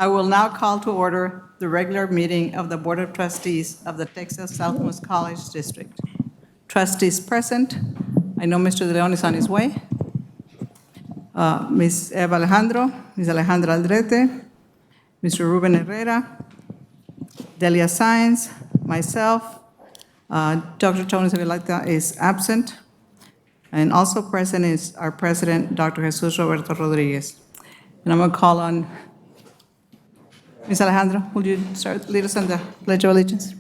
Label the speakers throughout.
Speaker 1: I will now call to order the regular meeting of the Board of Trustees of the Texas Southmost College District. Trustees present. I know Mr. De Leon is on his way. Ms. Eva Alejandro, Ms. Alejandra Aldrete, Mr. Ruben Herrera, Delia Sáenz, myself, Dr. Tony Zavilata is absent, and also present is our president, Dr. Jesus Roberto Rodriguez. And I'm going to call on Ms. Alejandro. Will you lead us on the Pledge of Allegiance?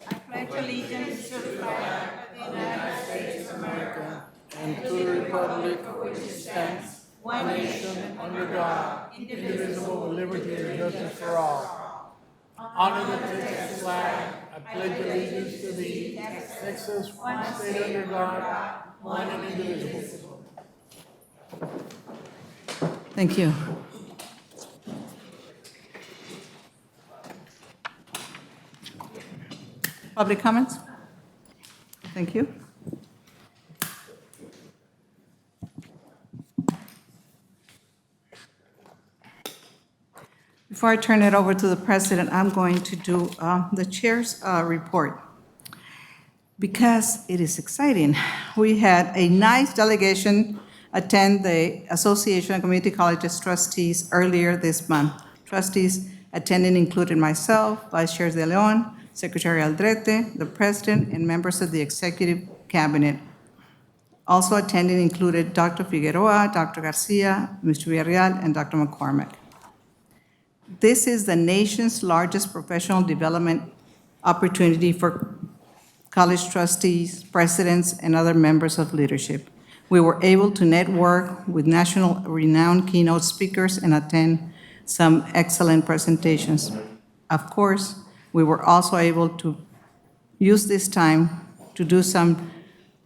Speaker 1: I pledge allegiance to the flag of the United States of America
Speaker 2: and to the republic for which it stands, one nation, under God, indivisible, with liberty and justice for all. Honor the Texas flag. I pledge allegiance to thee, Texas, one state under God, one and indivisible.
Speaker 1: Thank you. Public comments? Thank you. Before I turn it over to the president, I'm going to do the chair's report because it is exciting. We had a nice delegation attend the Association of Community Colleges Trustees earlier this month. Trustees attending included myself, Vice Chair De Leon, Secretary Aldrete, the President, and members of the Executive Cabinet. Also attending included Dr. Figueroa, Dr. Garcia, Mr. Villarreal, and Dr. McCormick. This is the nation's largest professional development opportunity for college trustees, presidents, and other members of leadership. We were able to network with national renowned keynote speakers and attend some excellent presentations. Of course, we were also able to use this time to do some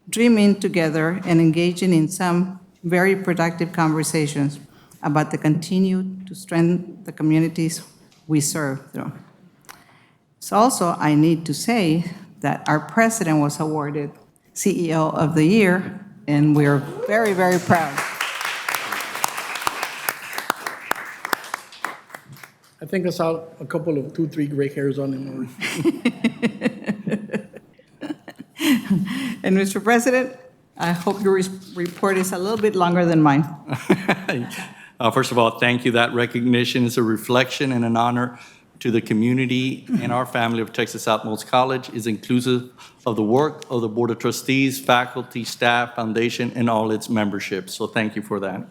Speaker 1: dreaming together and engaging in some very productive conversations about the continue to strengthen the communities we serve through. So also, I need to say that our president was awarded CEO of the Year, and we're very, very proud.
Speaker 2: I think I saw a couple of 2-3 gray hairs on him.
Speaker 1: And Mr. President, I hope your report is a little bit longer than mine.
Speaker 3: First of all, thank you. That recognition is a reflection and an honor to the community and our family of Texas Southmost College. Is inclusive of the work of the Board of Trustees, faculty, staff, foundation, and all its membership. So thank you for that.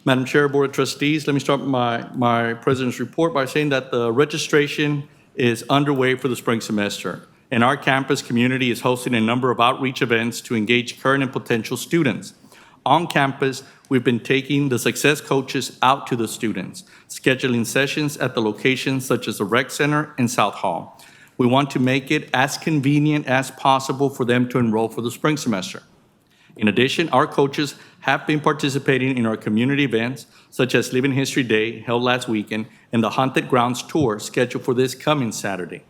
Speaker 3: Madam Chair, Board of Trustees, let me start my President's report by saying that the registration is underway for the spring semester. And our campus community is hosting a number of outreach events to engage current and potential students. On campus, we've been taking the success coaches out to the students, scheduling sessions at the locations such as the Rec Center and South Hall. We want to make it as convenient as possible for them to enroll for the spring semester. In addition, our coaches have been participating in our community events, such as Living History Day, held last weekend, and the Haunted Grounds Tour, scheduled for this coming Saturday.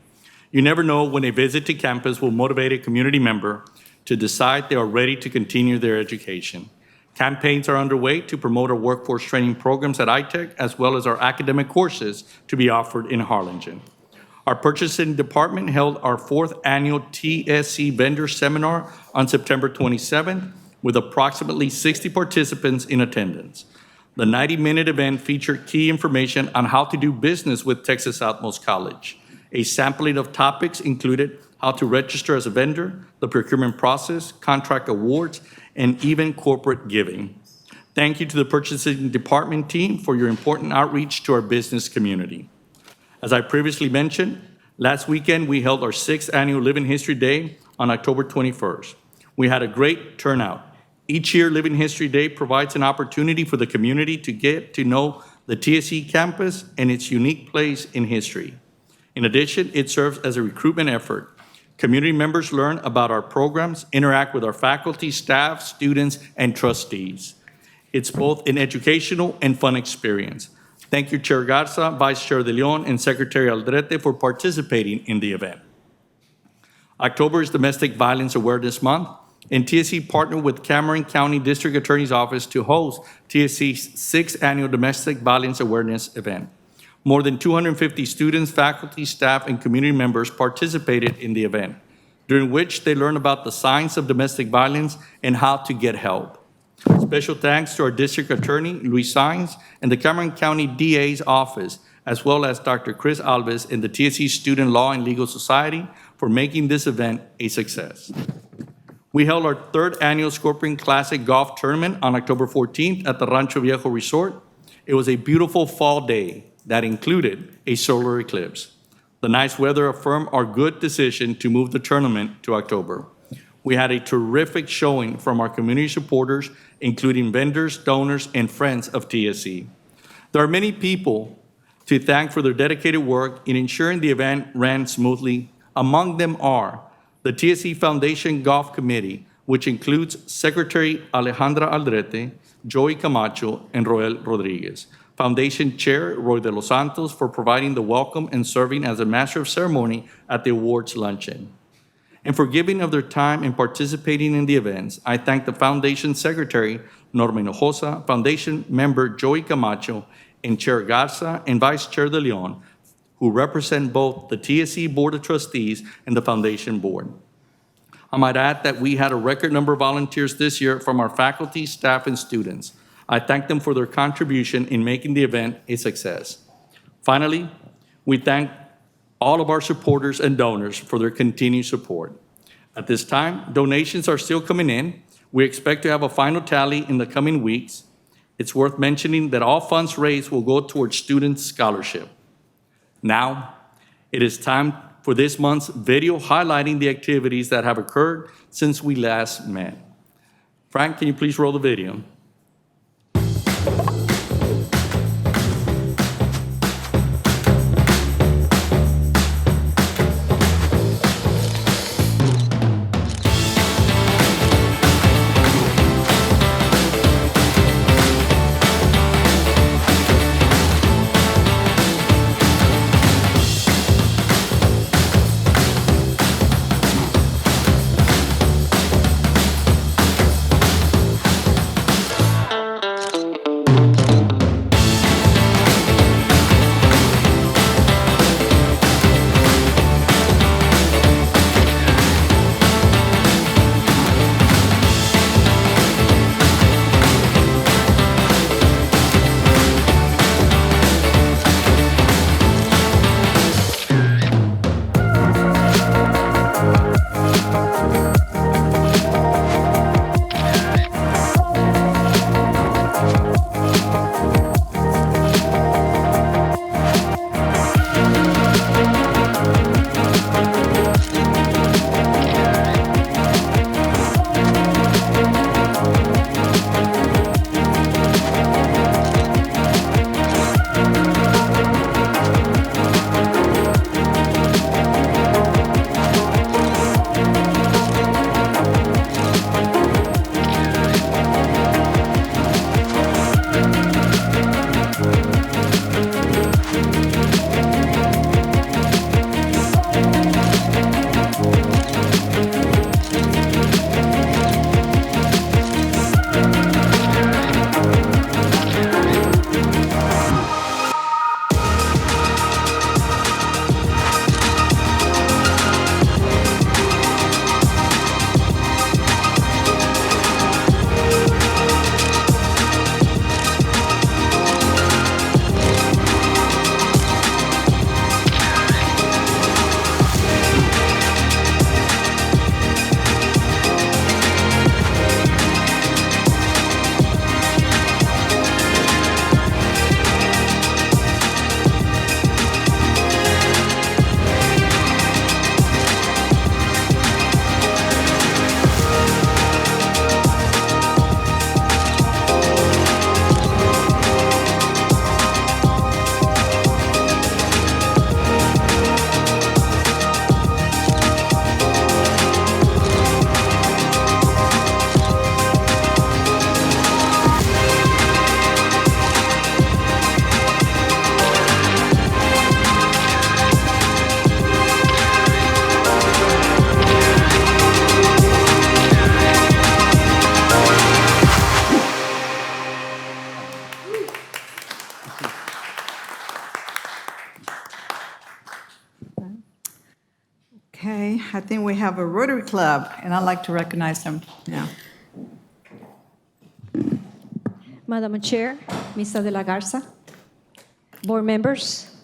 Speaker 3: You never know when a visit to campus will motivate a community member to decide they are ready to continue their education. Campaigns are underway to promote our workforce training programs at ITech, as well as our academic courses to be offered in Harlingen. Our purchasing department held our 4th annual TSC vendor seminar on September 27th, with approximately 60 participants in attendance. The 90-minute event featured key information on how to do business with Texas Southmost College. A sampling of topics included how to register as a vendor, the procurement process, contract awards, and even corporate giving. Thank you to the purchasing department team for your important outreach to our business community. As I previously mentioned, last weekend we held our 6th annual Living History Day on October 21st. We had a great turnout. Each year, Living History Day provides an opportunity for the community to get to know the TSC campus and its unique place in history. In addition, it serves as a recruitment effort. Community members learn about our programs, interact with our faculty, staff, students, and trustees. It's both an educational and fun experience. Thank you, Chair Garza, Vice Chair De Leon, and Secretary Aldrete for participating in the event. October is Domestic Violence Awareness Month, And TSC partnered with Cameron County District Attorney's Office to host TSC's 6th Annual Domestic Violence Awareness event. More than 250 students, faculty, staff, and community members participated in the event, during which they learned about the signs of domestic violence and how to get help. Special thanks to our District Attorney, Luis Saenz, and the Cameron County DA's office, as well as Dr. Chris Alves and the TSC Student Law and Legal Society for making this event a success. We held our 3rd annual Scorpion Classic Golf Tournament on October 14th at the Rancho Viejo Resort. It was a beautiful fall day that included a solar eclipse. The nice weather affirmed our good decision to move the tournament to October. We had a terrific showing from our community supporters, including vendors, donors, and friends of TSC. There are many people to thank for their dedicated work in ensuring the event ran smoothly. Among them are the TSC Foundation Golf Committee, which includes Secretary Alejandra Aldrete, Joey Camacho, and Roel Rodriguez. Foundation Chair Roy de los Santos for providing the welcome and serving as a master of ceremony at the awards luncheon. And for giving of their time and participating in the events, I thank the Foundation Secretary Norma Hinojosa, Foundation member Joey Camacho, and Chair Garza and Vice Chair De Leon, who represent both the TSC Board of Trustees and the Foundation Board. I might add that we had a record number of volunteers this year from our faculty, staff, and students. I thank them for their contribution in making the event a success. Finally, we thank all of our supporters and donors for their continued support. At this time, donations are still coming in. We expect to have a final tally in the coming weeks. It's worth mentioning that all funds raised will go towards student scholarship. Now, it is time for this month's video highlighting the activities that have occurred since we last met. Frank, can you please roll the video?
Speaker 1: I think we have a Rotary Club, and I'd like to recognize them now.
Speaker 4: Madam Chair, Mr. De La Garza, board members,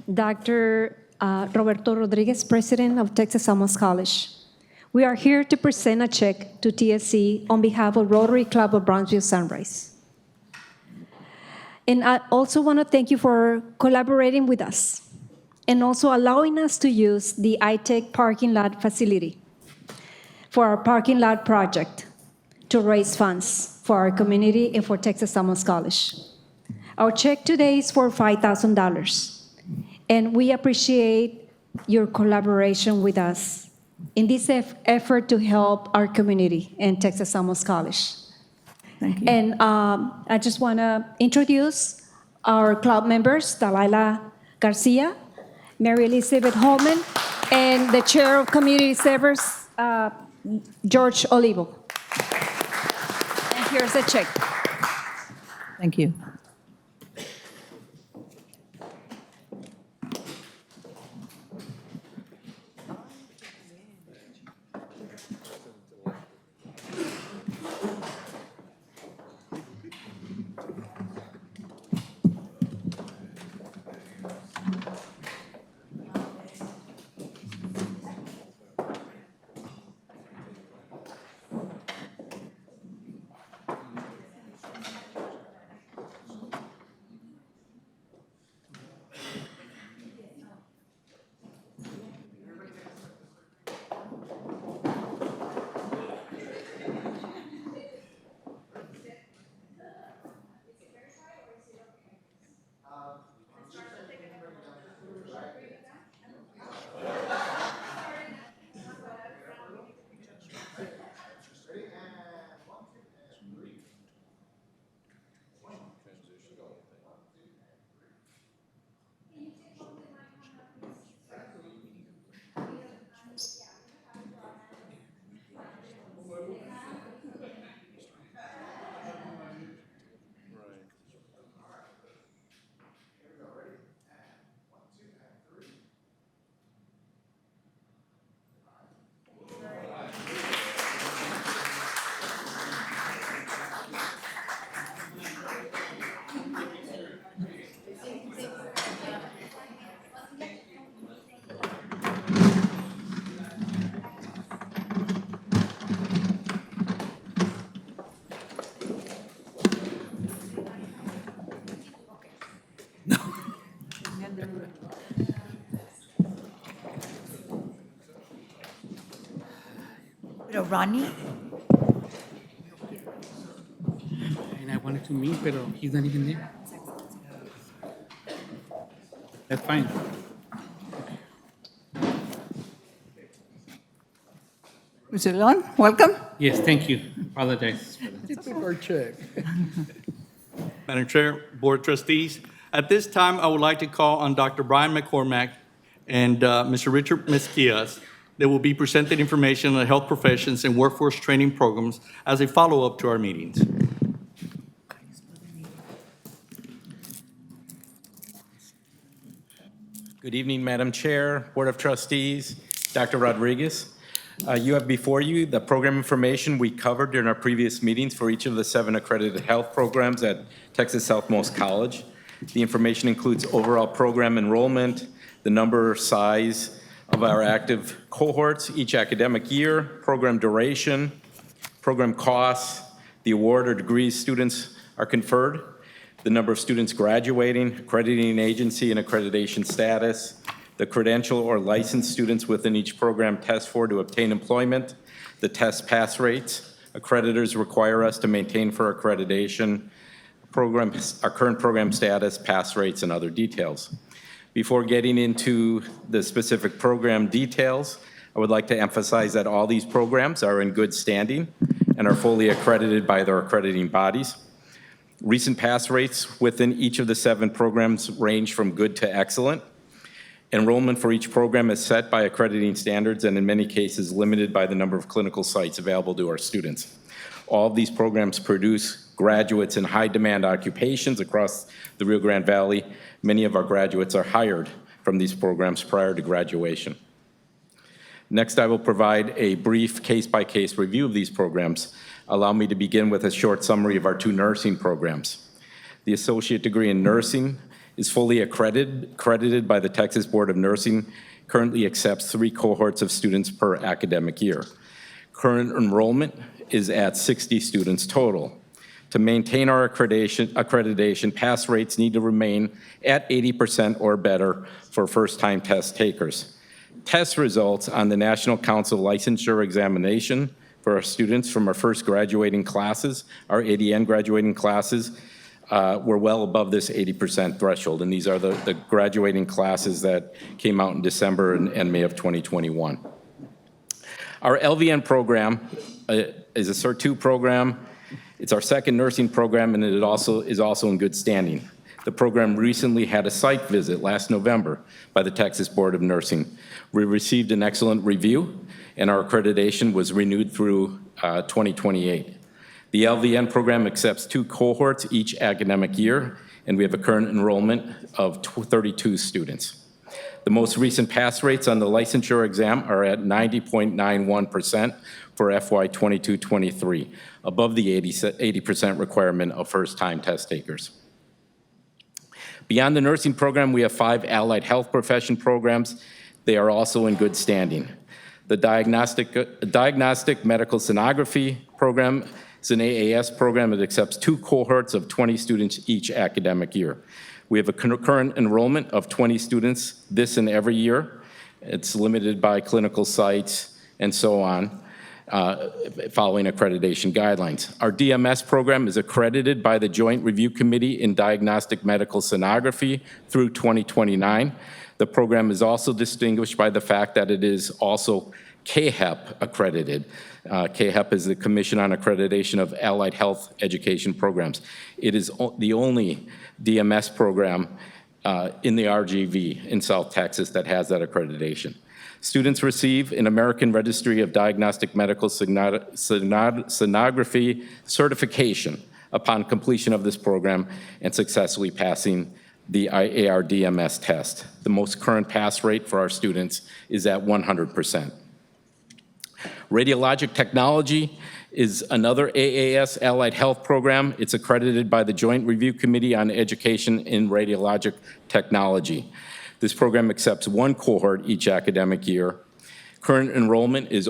Speaker 4: Dr. Roberto Rodriguez, President of Texas Alamos College. We are here to present a check to TSC on behalf of Rotary Club of Brownsville Sunrise. And I also want to thank you for collaborating with us and also allowing us to use the iTech parking lot facility for our parking lot project to raise funds for our community and for Texas Alamos College. Our check today is for $5,000, and we appreciate your collaboration with us in this effort to help our community and Texas Alamos College.
Speaker 1: Thank you.
Speaker 4: And I just want to introduce our club members, Delilah Garcia, Mary Elizabeth Holman, and the Chair of Community Service, George Olivo. And here's a check.
Speaker 1: Thank you.
Speaker 5: Pero Ronnie,
Speaker 6: And I wanted to meet, but he's not even there. That's fine.
Speaker 1: Mr. Leon, welcome.
Speaker 6: Yes, thank you. Apologize for that.
Speaker 2: He took our check.
Speaker 3: Madam Chair, Board of Trustees, at this time, I would like to call on Dr. Brian McCormack and Mr. Richard Mesquias. They will be presenting information on the health professions and workforce training programs as a follow-up to our meetings.
Speaker 7: Good evening, Madam Chair, Board of Trustees, Dr. Rodriguez. You have before you the program information we covered during our previous meetings for each of the 7 accredited health programs at Texas Southmost College. The information includes overall program enrollment, the number, size of our active cohorts each academic year, program duration, program costs, the award or degrees students are conferred, the number of students graduating, accrediting agency and accreditation status, the credential or licensed students within each program test for to obtain employment, the test pass rates accreditors require us to maintain for accreditation, our current program status, pass rates, and other details. Before getting into the specific program details, I would like to emphasize that all these programs are in good standing and are fully accredited by their accrediting bodies. Recent pass rates within each of the 7 programs range from good to excellent. Enrollment for each program is set by accrediting standards and in many cases limited by the number of clinical sites available to our students. All of these programs produce graduates in high demand occupations across the Rio Grande Valley. Many of our graduates are hired from these programs prior to graduation. Next, I will provide a brief case-by-case review of these programs. Allow me to begin with a short summary of our two nursing programs. The associate degree in nursing is fully accredited by the Texas Board of Nursing, currently accepts 3 cohorts of students per academic year. Current enrollment is at 60 students total. To maintain our accreditation, pass rates need to remain at 80% or better for first-time test takers. Test results on the National Council Licensure Examination for our students from our first graduating classes, our ADN graduating classes, were well above this 80% threshold, and these are the graduating classes that came out in December and May of 2021. Our LVN program is a Cert 2 program. It's our second nursing program, and it is also in good standing. The program recently had a site visit last November by the Texas Board of Nursing. We received an excellent review, and our accreditation was renewed through 2028. The LVN program accepts 2 cohorts each academic year, and we have a current enrollment of 32 students. The most recent pass rates on the licensure exam are at 90.91% for FY 22-23, above the 80% requirement of first-time test takers. Beyond the nursing program, we have 5 allied health profession programs. They are also in good standing. The diagnostic medical sonography program is an AAS program that accepts 2 cohorts of 20 students each academic year. We have a current enrollment of 20 students this and every year. It's limited by clinical sites and so on, following accreditation guidelines. Our DMS program is accredited by the Joint Review Committee in Diagnostic Medical Sonography through 2029. The program is also distinguished by the fact that it is also KHEP accredited. KHEP is the Commission on Accreditation of Allied Health Education Programs. It is the only DMS program in the RGV in South Texas that has that accreditation. Students receive an American Registry of Diagnostic Medical Sonography certification upon completion of this program and successfully passing the ARDMS test. The most current pass rate for our students is at 100%. Radiologic technology is another AAS allied health program. It's accredited by the Joint Review Committee on Education in Radiologic Technology. This program accepts 1 cohort each academic year. Current enrollment is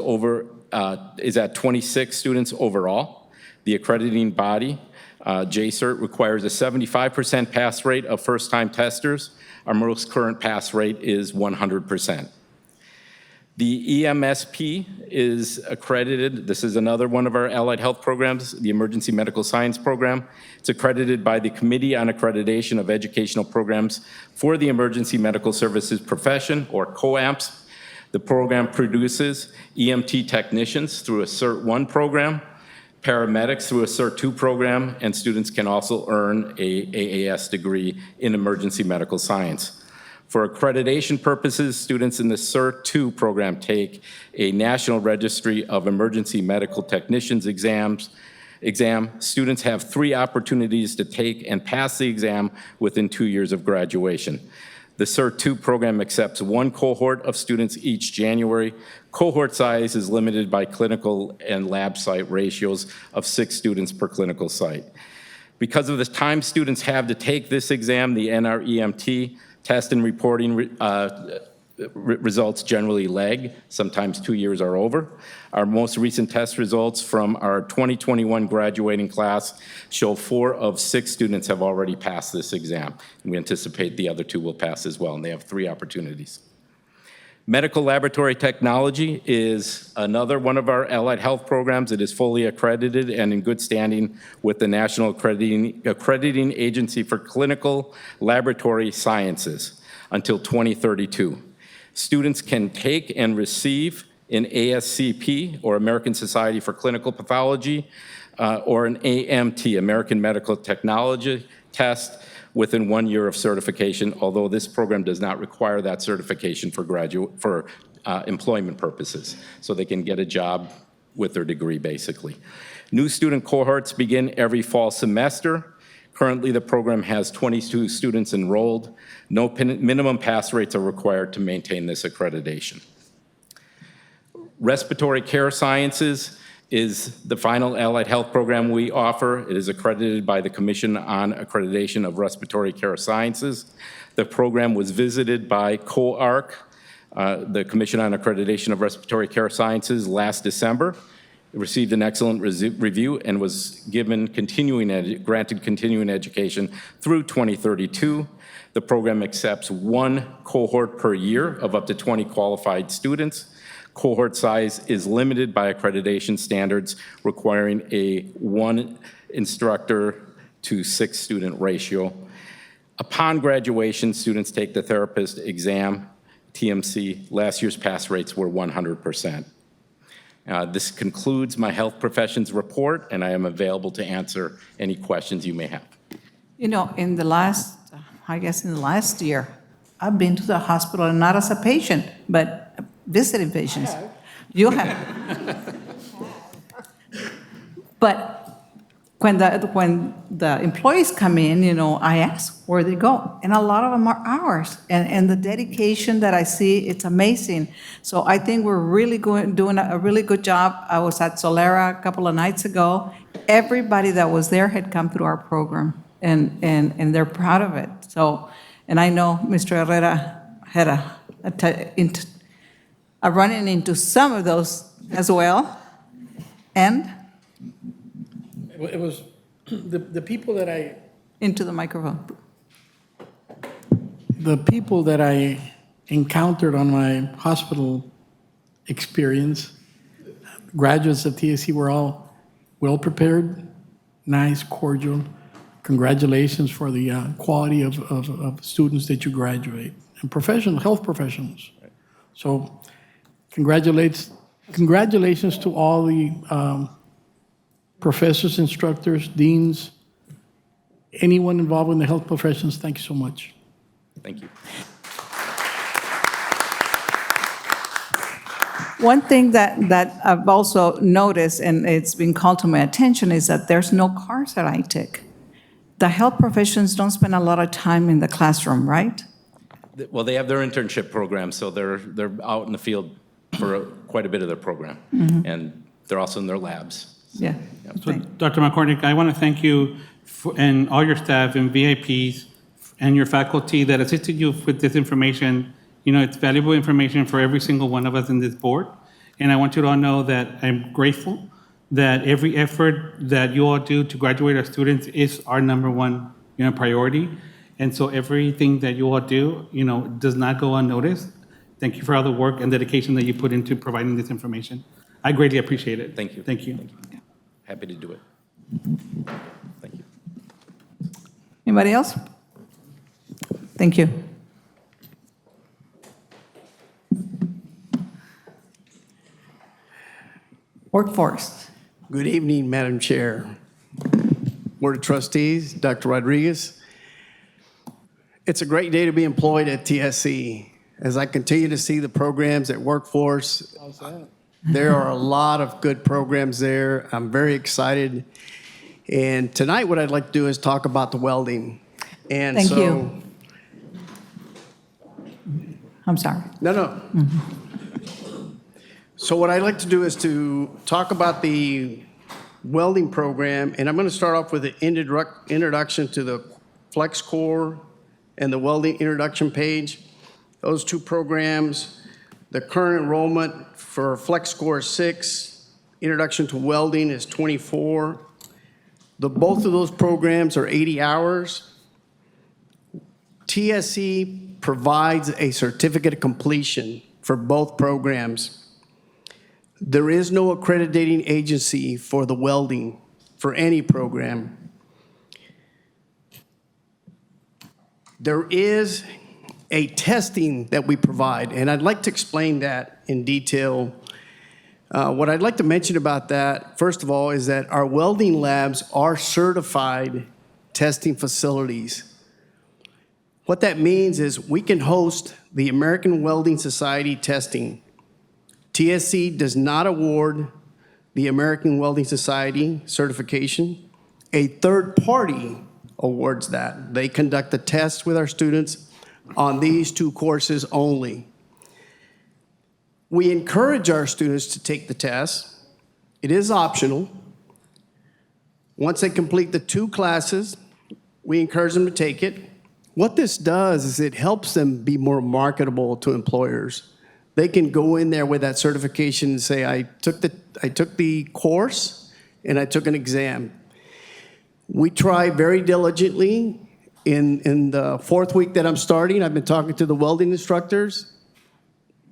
Speaker 7: at 26 students overall. The accrediting body, JCERT, requires a 75% pass rate of first-time testers. Our most current pass rate is 100%. The EMSP is accredited. This is another one of our allied health programs, the Emergency Medical Science Program. It's accredited by the Committee on Accreditation of Educational Programs for the Emergency Medical Services Profession, or COAMPS. The program produces EMT technicians through a Cert 1 program, paramedics through a Cert 2 program, and students can also earn a AAS degree in emergency medical science. For accreditation purposes, students in the Cert 2 program take a National Registry of Emergency Medical Technicians exam. Students have 3 opportunities to take and pass the exam within 2 years of graduation. The Cert 2 program accepts 1 cohort of students each January. Cohort size is limited by clinical and lab site ratios of 6 students per clinical site. Because of the time students have to take this exam, the NREMT test and reporting results generally lag. Sometimes 2 years are over. Our most recent test results from our 2021 graduating class show 4 of 6 students have already passed this exam. And we anticipate the other 2 will pass as well, and they have 3 opportunities. Medical laboratory technology is another one of our allied health programs. It is fully accredited and in good standing with the National Accrediting Agency for Clinical Laboratory Sciences until 2032. Students can take and receive an ASCP, or American Society for Clinical Pathology, or an AMT, American Medical Technology test, within 1 year of certification, although this program does not require that certification for employment purposes. So they can get a job with their degree, basically. New student cohorts begin every fall semester. Currently, the program has 22 students enrolled. No minimum pass rates are required to maintain this accreditation. Respiratory Care Sciences is the final allied health program we offer. It is accredited by the Commission on Accreditation of Respiratory Care Sciences. The program was visited by COARC, the Commission on Accreditation of Respiratory Care Sciences, last December. It received an excellent review and was given granted continuing education through 2032. The program accepts one cohort per year of up to 20 qualified students. Cohort size is limited by accreditation standards requiring a 1 instructor to 6 student ratio. Upon graduation, students take the therapist exam, TMC. Last year's pass rates were 100%. This concludes my health professions report, and I am available to answer any questions you may have.
Speaker 1: You know, in the last year, I've been to the hospital, and not as a patient, but visiting patients. You have. But when the employees come in, you know, I ask where they go, and a lot of them are ours. And the dedication that I see, it's amazing. So I think we're really doing a really good job. I was at Solera a couple of nights ago. Everybody that was there had come through our program, and they're proud of it. So, and I know Mr. Herrera had a running into some of those as well. And
Speaker 6: It was the people that
Speaker 1: into the microphone.
Speaker 6: the people that I encountered on my hospital experience, graduates of TSC, were all well-prepared, nice, cordial. Congratulations for the quality of students that you graduate, and health professionals. So congratulations to all the professors, instructors, deans, anyone involved in the health professions. Thank you so much.
Speaker 7: Thank you.
Speaker 1: One thing that I've also noticed, and it's been called to my attention, is that there's no cars at ITIC. The health professions don't spend a lot of time in the classroom, right?
Speaker 7: Well, they have their internship program, so they're out in the field for quite a bit of their program. And they're also in their labs.
Speaker 1: Yeah.
Speaker 6: So, Dr. McCormick, I want to thank you and all your staff and VIPs and your faculty that assisted you with this information. You know, it's valuable information for every single one of us in this board. And I want you to all know that I'm grateful that every effort that you all do to graduate our students is our number one, priority. And so everything that you all do, does not go unnoticed. Thank you for all the work and dedication that you put into providing this information. I greatly appreciate it.
Speaker 7: Thank you.
Speaker 6: Thank you.
Speaker 7: Happy to do it. Thank you.
Speaker 1: Anybody else? Thank you. Workforce.
Speaker 5: Good evening, Madam Chair, Board of Trustees, Dr. Rodriguez. It's a great day to be employed at TSC. As I continue to see the programs at Workforce, there are a lot of good programs there. I'm very excited. And tonight, what I'd like to do is talk about the welding. And
Speaker 1: Thank
Speaker 5: so,
Speaker 1: you. I'm sorry.
Speaker 5: No. So what I'd like to do is to talk about the welding program, and I'm going to start off with an introduction to the FlexCore and the welding introduction page. Those two programs, the current enrollment for FlexCore is 6, introduction to welding is 24. Both of those programs are 80 hours. TSC provides a certificate of completion for both programs. There is no accrediting agency for the welding for any program. There is a testing that we provide, and I'd like to explain that in detail. What I'd like to mention about that, first of all, is that our welding labs are certified testing facilities. What that means is we can host the American Welding Society testing. TSC does not award the American Welding Society certification. A third party awards that. They conduct the tests with our students on these two courses only. We encourage our students to take the test. It is optional. Once they complete the 2 classes, we encourage them to take it. What this does is it helps them be more marketable to employers. They can go in there with that certification and say, I took the course and I took an exam. We try very diligently. In the 4th week that I'm starting, I've been talking to the welding instructors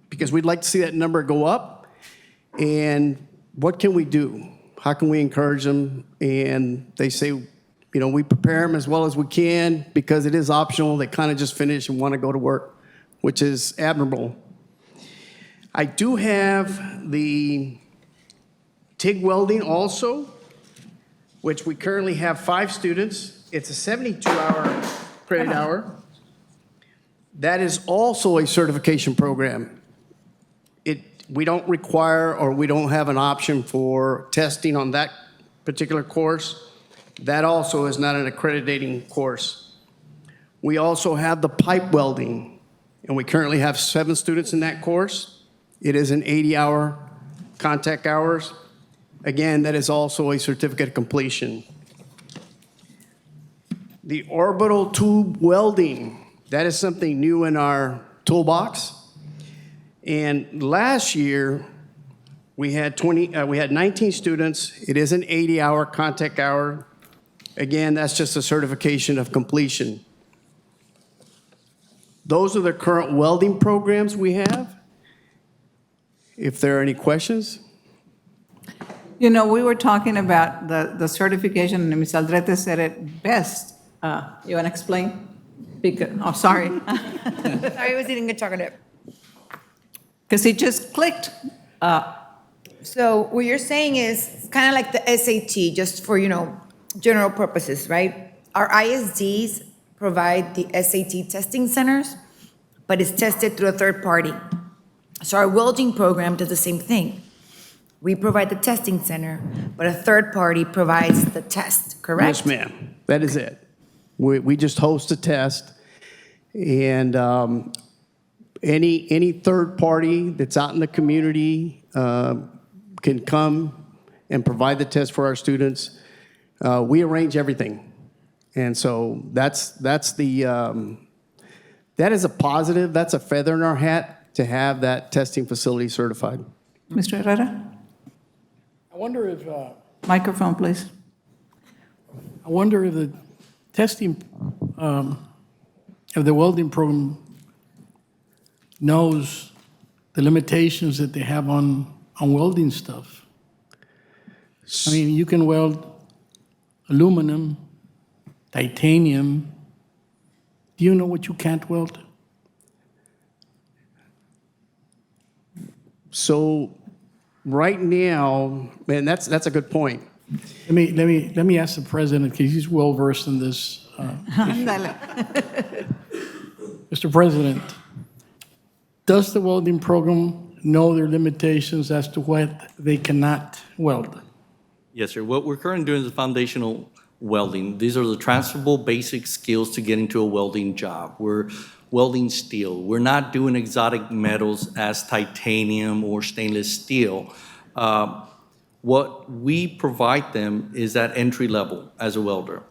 Speaker 5: because we'd like to see that number go up. And what can we do? How can we encourage them? And they say, we prepare them as well as we can because it is optional. They kind of just finish and want to go to work, which is admirable. I do have the TIG welding also, which we currently have 5 students. It's a 72-hour credit hour. That is also a certification program. We don't require or we don't have an option for testing on that particular course. That also is not an accrediting course. We also have the pipe welding, and we currently have 7 students in that course. It is an 80-hour contact hours. Again, that is also a certificate of completion. The orbital tube welding, that is something new in our toolbox. And last year, we had 19 students. It is an 80-hour contact hour. Again, that's just a certification of completion. Those are the current welding programs we have. If there are any questions?
Speaker 1: We were talking about the certification, and Ms. Aldrete said it best. You want to explain? Sorry.
Speaker 8: I was eating a chocolate.
Speaker 1: Because it just clicked.
Speaker 8: So what you're saying is kind of like the SAT, just for, general purposes, right? Our ISDs provide the SAT testing centers, but it's tested through a third party. So our welding program does the same thing. We provide the testing center, but a third party provides the test, correct?
Speaker 5: Yes, ma'am. That is it. We just host a test, and any third party that's out in the community can come and provide the test for our students. We arrange everything, and so that is a positive. That's a feather in our hat to have that testing facility certified.
Speaker 1: Mr. Herrera?
Speaker 2: I wonder if,
Speaker 1: Microphone, please.
Speaker 2: the testing of the welding program knows the limitations that they have on welding stuff. I mean, you can weld aluminum, titanium. Do you know what you can't weld?
Speaker 5: So right now, man, that's a good point.
Speaker 2: Let me ask the president, because he's well versed in this.
Speaker 1: Ándale.
Speaker 2: Mr. President, does the welding program know their limitations as to what they cannot weld?
Speaker 3: Yes, sir. What we're currently doing is foundational welding. These are the transferable basic skills to get into a welding job. We're welding steel. We're not doing exotic metals as titanium or stainless steel. What we provide them is that entry level as a welder.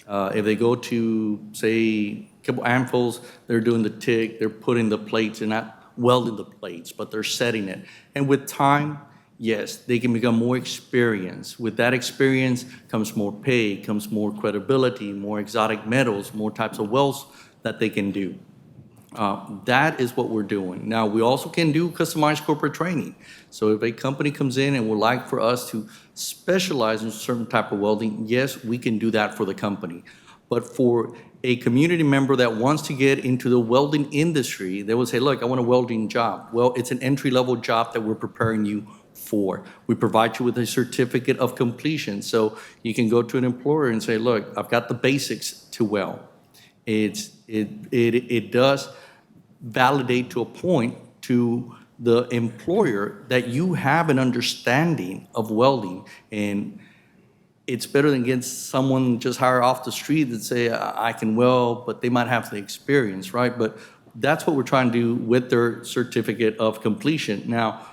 Speaker 3: If they go to, say, a couple anvils, they're doing the TIG, they're putting the plates, they're not welding the plates, but they're setting it. And with time, yes, they can become more experienced. With that experience comes more pay, comes more credibility, more exotic metals, more types of welds that they can do. That is what we're doing. Now, we also can do customized corporate training. So if a company comes in and would like for us to specialize in a certain type of welding, yes, we can do that for the company. But for a community member that wants to get into the welding industry, they will say, look, I want a welding job. Well, it's an entry-level job that we're preparing you for. We provide you with a certificate of completion. So you can go to an employer and say, look, I've got the basics to weld. It does validate to a point to the employer that you have an understanding of welding, and it's better than getting someone just hired off the street that say, I can weld, but they might have the experience, right? But That's what we're trying to do with their certificate of completion. Now,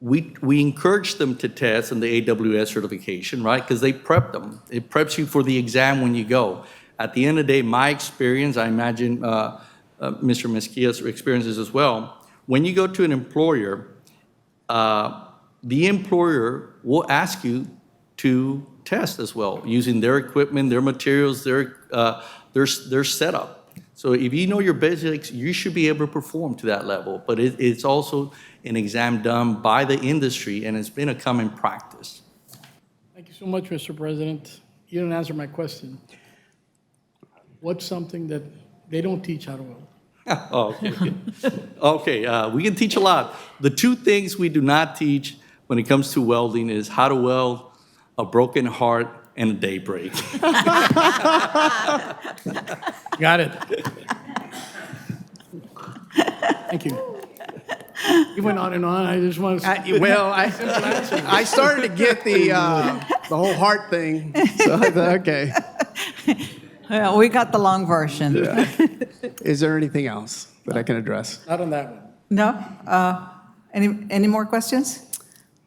Speaker 3: we encourage them to test on the AWS certification, right? Because they prep them. It preps you for the exam when you go. At the end of the day, my experience, I imagine Mr. Mezquia's experiences as well, when you go to an employer, the employer will ask you to test as well, using their equipment, their materials, their setup. So if you know your basics, you should be able to perform to that level. But it's also an exam done by the industry, and it's been a common practice.
Speaker 2: Thank you so much, Mr. President. You didn't answer my question. What's something that they don't teach how to weld?
Speaker 3: Oh, okay. Okay, we can teach a lot. The two things we do not teach when it comes to welding is how to weld a broken heart and a daybreak.
Speaker 2: Got it. Thank you. You went on and on. I just want to.
Speaker 5: I started to get the whole heart thing, so I thought, okay.
Speaker 1: Yeah, we got the long version.
Speaker 5: Is there anything else that I can address?
Speaker 2: Not on that one.
Speaker 1: No? Any more questions?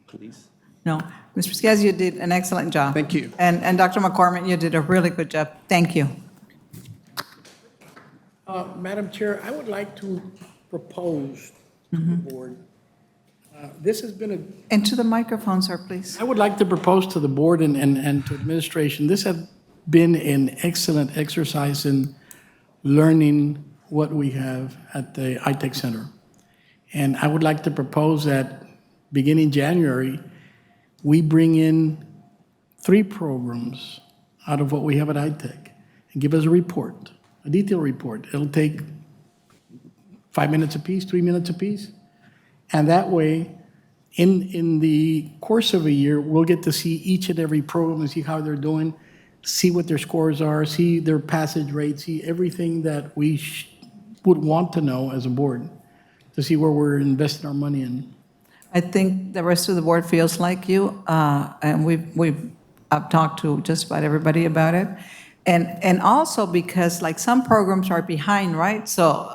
Speaker 3: Please.
Speaker 1: No. Mr. Skiaz, you did an excellent job.
Speaker 5: Thank you.
Speaker 1: And Dr. McCormick, you did a really good job. Thank you.
Speaker 2: Madam Chair, I would like to propose to the board. This has been a
Speaker 1: Into the microphone, sir, please.
Speaker 2: I would like to propose to the board and to administration, this has been an excellent exercise in learning what we have at the iTech Center. And I would like to propose that beginning January, we bring in 3 programs out of what we have at iTech and give us a report, a detailed report. It'll take 5 minutes apiece, 3 minutes apiece. And that way, in the course of a year, we'll get to see each and every program and see how they're doing, see what their scores are, see their passage rate, see everything that we would want to know as a board, to see where we're investing our money in.
Speaker 1: I think the rest of the board feels like you, and I've talked to just about everybody about it. And also because like some programs are behind, right? So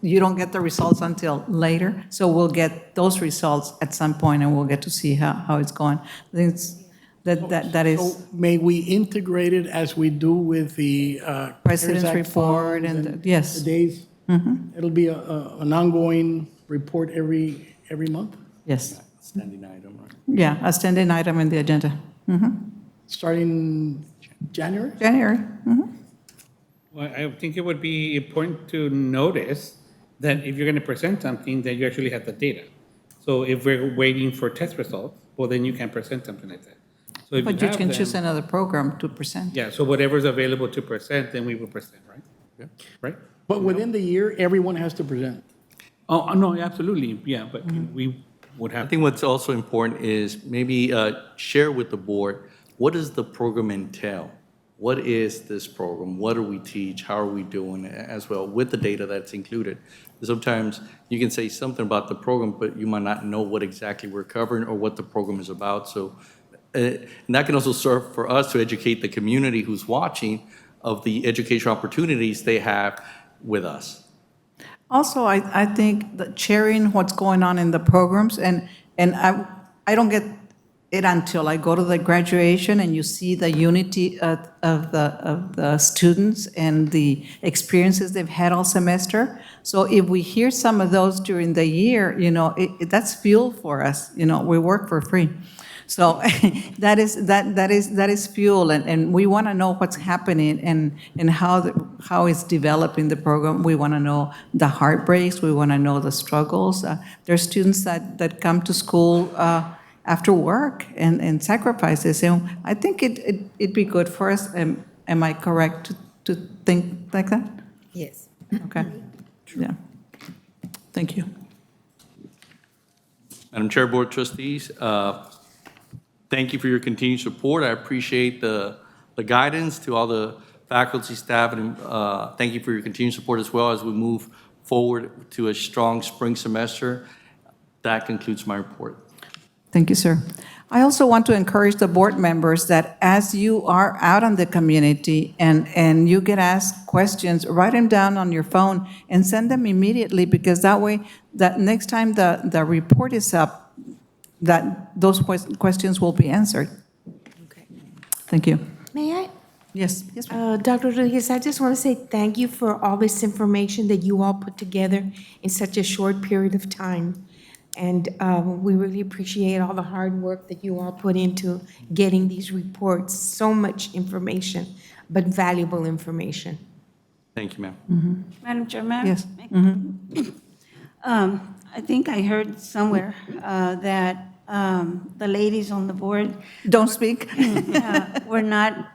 Speaker 1: you don't get the results until later. So we'll get those results at some point and we'll get to see how it's going. I think that is
Speaker 2: So may we integrate it as we do with the
Speaker 1: President's
Speaker 2: CARES Act
Speaker 1: report
Speaker 2: funds
Speaker 1: and, yes.
Speaker 2: the days? It'll be an ongoing report every month,
Speaker 1: Yes.
Speaker 3: Standing item, right?
Speaker 1: Yeah, a standing item in the agenda.
Speaker 2: starting January?
Speaker 1: January.
Speaker 6: Well, I think it would be important to notice that if you're going to present something, that you actually have the data. So if we're waiting for test results, well, then you can present something like that. So if
Speaker 1: But you
Speaker 6: have
Speaker 1: can
Speaker 6: them-
Speaker 1: choose another program to present.
Speaker 6: Yeah, so whatever's available to present, then we will present, right?
Speaker 3: Yeah.
Speaker 6: Right?
Speaker 2: But within the year, everyone has to present.
Speaker 6: Oh, no, absolutely, yeah, but we would
Speaker 3: I
Speaker 6: have,
Speaker 3: think what's also important is maybe share with the board, what does the program entail? What is this program? What do we teach? How are we doing it as well with the data that's included? Sometimes you can say something about the program, but you might not know what exactly we're covering or what the program is about. So, and that can also serve for us to educate the community who's watching of the educational opportunities they have with us.
Speaker 1: Also, I think that sharing what's going on in the programs, and I don't get it until I go to the graduation and you see the unity of the students and the experiences they've had all semester. So if we hear some of those during the year, that's fuel for us. We work for free. So that is fuel, and we want to know what's happening and how it's developing the program. We want to know the heartbreaks. We want to know the struggles. There's students that come to school after work and sacrifices. And I think it'd be good for us. Am I correct to think like that?
Speaker 8: Yes.
Speaker 1: Okay. Yeah. Thank you.
Speaker 3: Madam Chair, Board of Trustees, thank you for your continued support. I appreciate the guidance to all the faculty, staff, and thank you for your continued support as well as we move forward to a strong spring semester. That concludes my report.
Speaker 1: Thank you, sir. I also want to encourage the board members that as you are out on the community and you get asked questions, write them down on your phone and send them immediately, because that way, that next time the report is up, that those questions will be answered.
Speaker 9: Okay.
Speaker 1: Thank you.
Speaker 9: May I?
Speaker 1: Yes, yes, ma'am.
Speaker 9: Dr. Rodriguez, I just want to say thank you for all this information that you all put together in such a short period of time. And we really appreciate all the hard work that you all put into getting these reports. So much information, but valuable information.
Speaker 3: Thank you, ma'am.
Speaker 10: Madam Chair, ma'am?
Speaker 1: Yes.
Speaker 10: I think I heard somewhere that the ladies on the board
Speaker 1: Don't speak.
Speaker 10: were not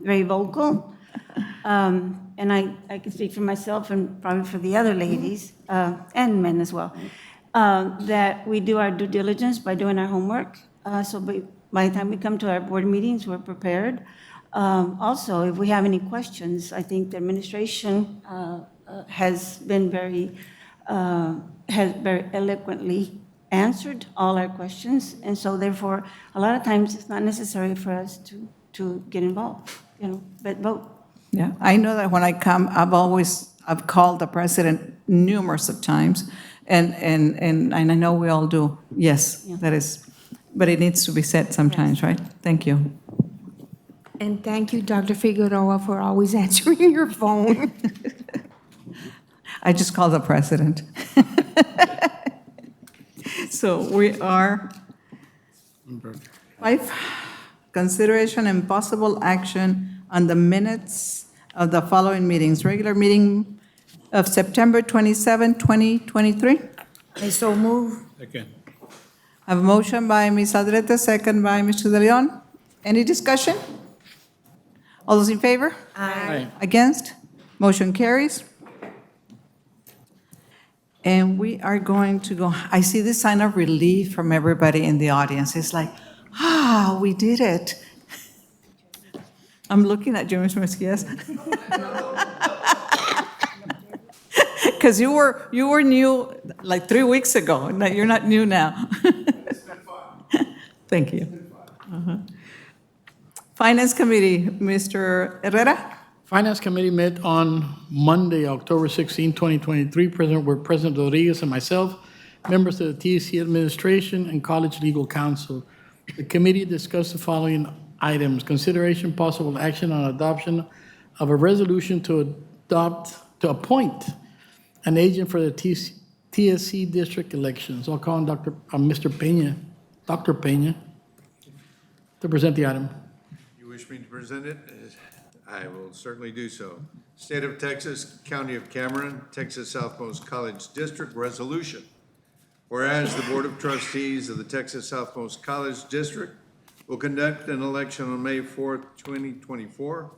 Speaker 10: very vocal. And I can speak for myself and probably for the other ladies, and men as well, that we do our due diligence by doing our homework. So by the time we come to our board meetings, we're prepared. Also, if we have any questions, I think the administration has very eloquently answered all our questions. And so therefore, a lot of times it's not necessary for us to get involved, but vote.
Speaker 1: Yeah, I know that when I come, I've called the president numerous of times, and I know we all do. Yes, that is, but it needs to be said sometimes, right? Thank you.
Speaker 9: And thank you, Dr. Figueroa, for always answering your phone.
Speaker 1: I just called the president. So we are 5, consideration and possible action on the minutes of the following meetings. Regular meeting of September 27, 2023.
Speaker 8: I so move.
Speaker 2: Second.
Speaker 1: I have a motion by Ms. Aldrete, second by Mr. De Leon. Any discussion? All those in favor?
Speaker 2: Aye.
Speaker 1: Against? Motion carries. And we are going to go, I see this sign of relief from everybody in the audience. It's like, we did it. I'm looking at you, Mr. Mesquias. Because you were new like 3 weeks ago. No, you're not new now. Thank you. Finance Committee, Mr. Herrera.
Speaker 2: Finance Committee met on Monday, October 16, 2023. President were President Rodriguez and myself, members of the TSC administration and College Legal Counsel. The committee discussed the following items: consideration, possible action on adoption of a resolution to appoint an agent for the TSC district elections. I'll call on Mr. Peña, Dr. Peña, to present the item.
Speaker 11: You wish me to present it? I will certainly do so. State of Texas, County of Cameron, Texas Southmost College District Resolution. Whereas the Board of Trustees of the Texas Southmost College District will conduct an election on May 4th, 2024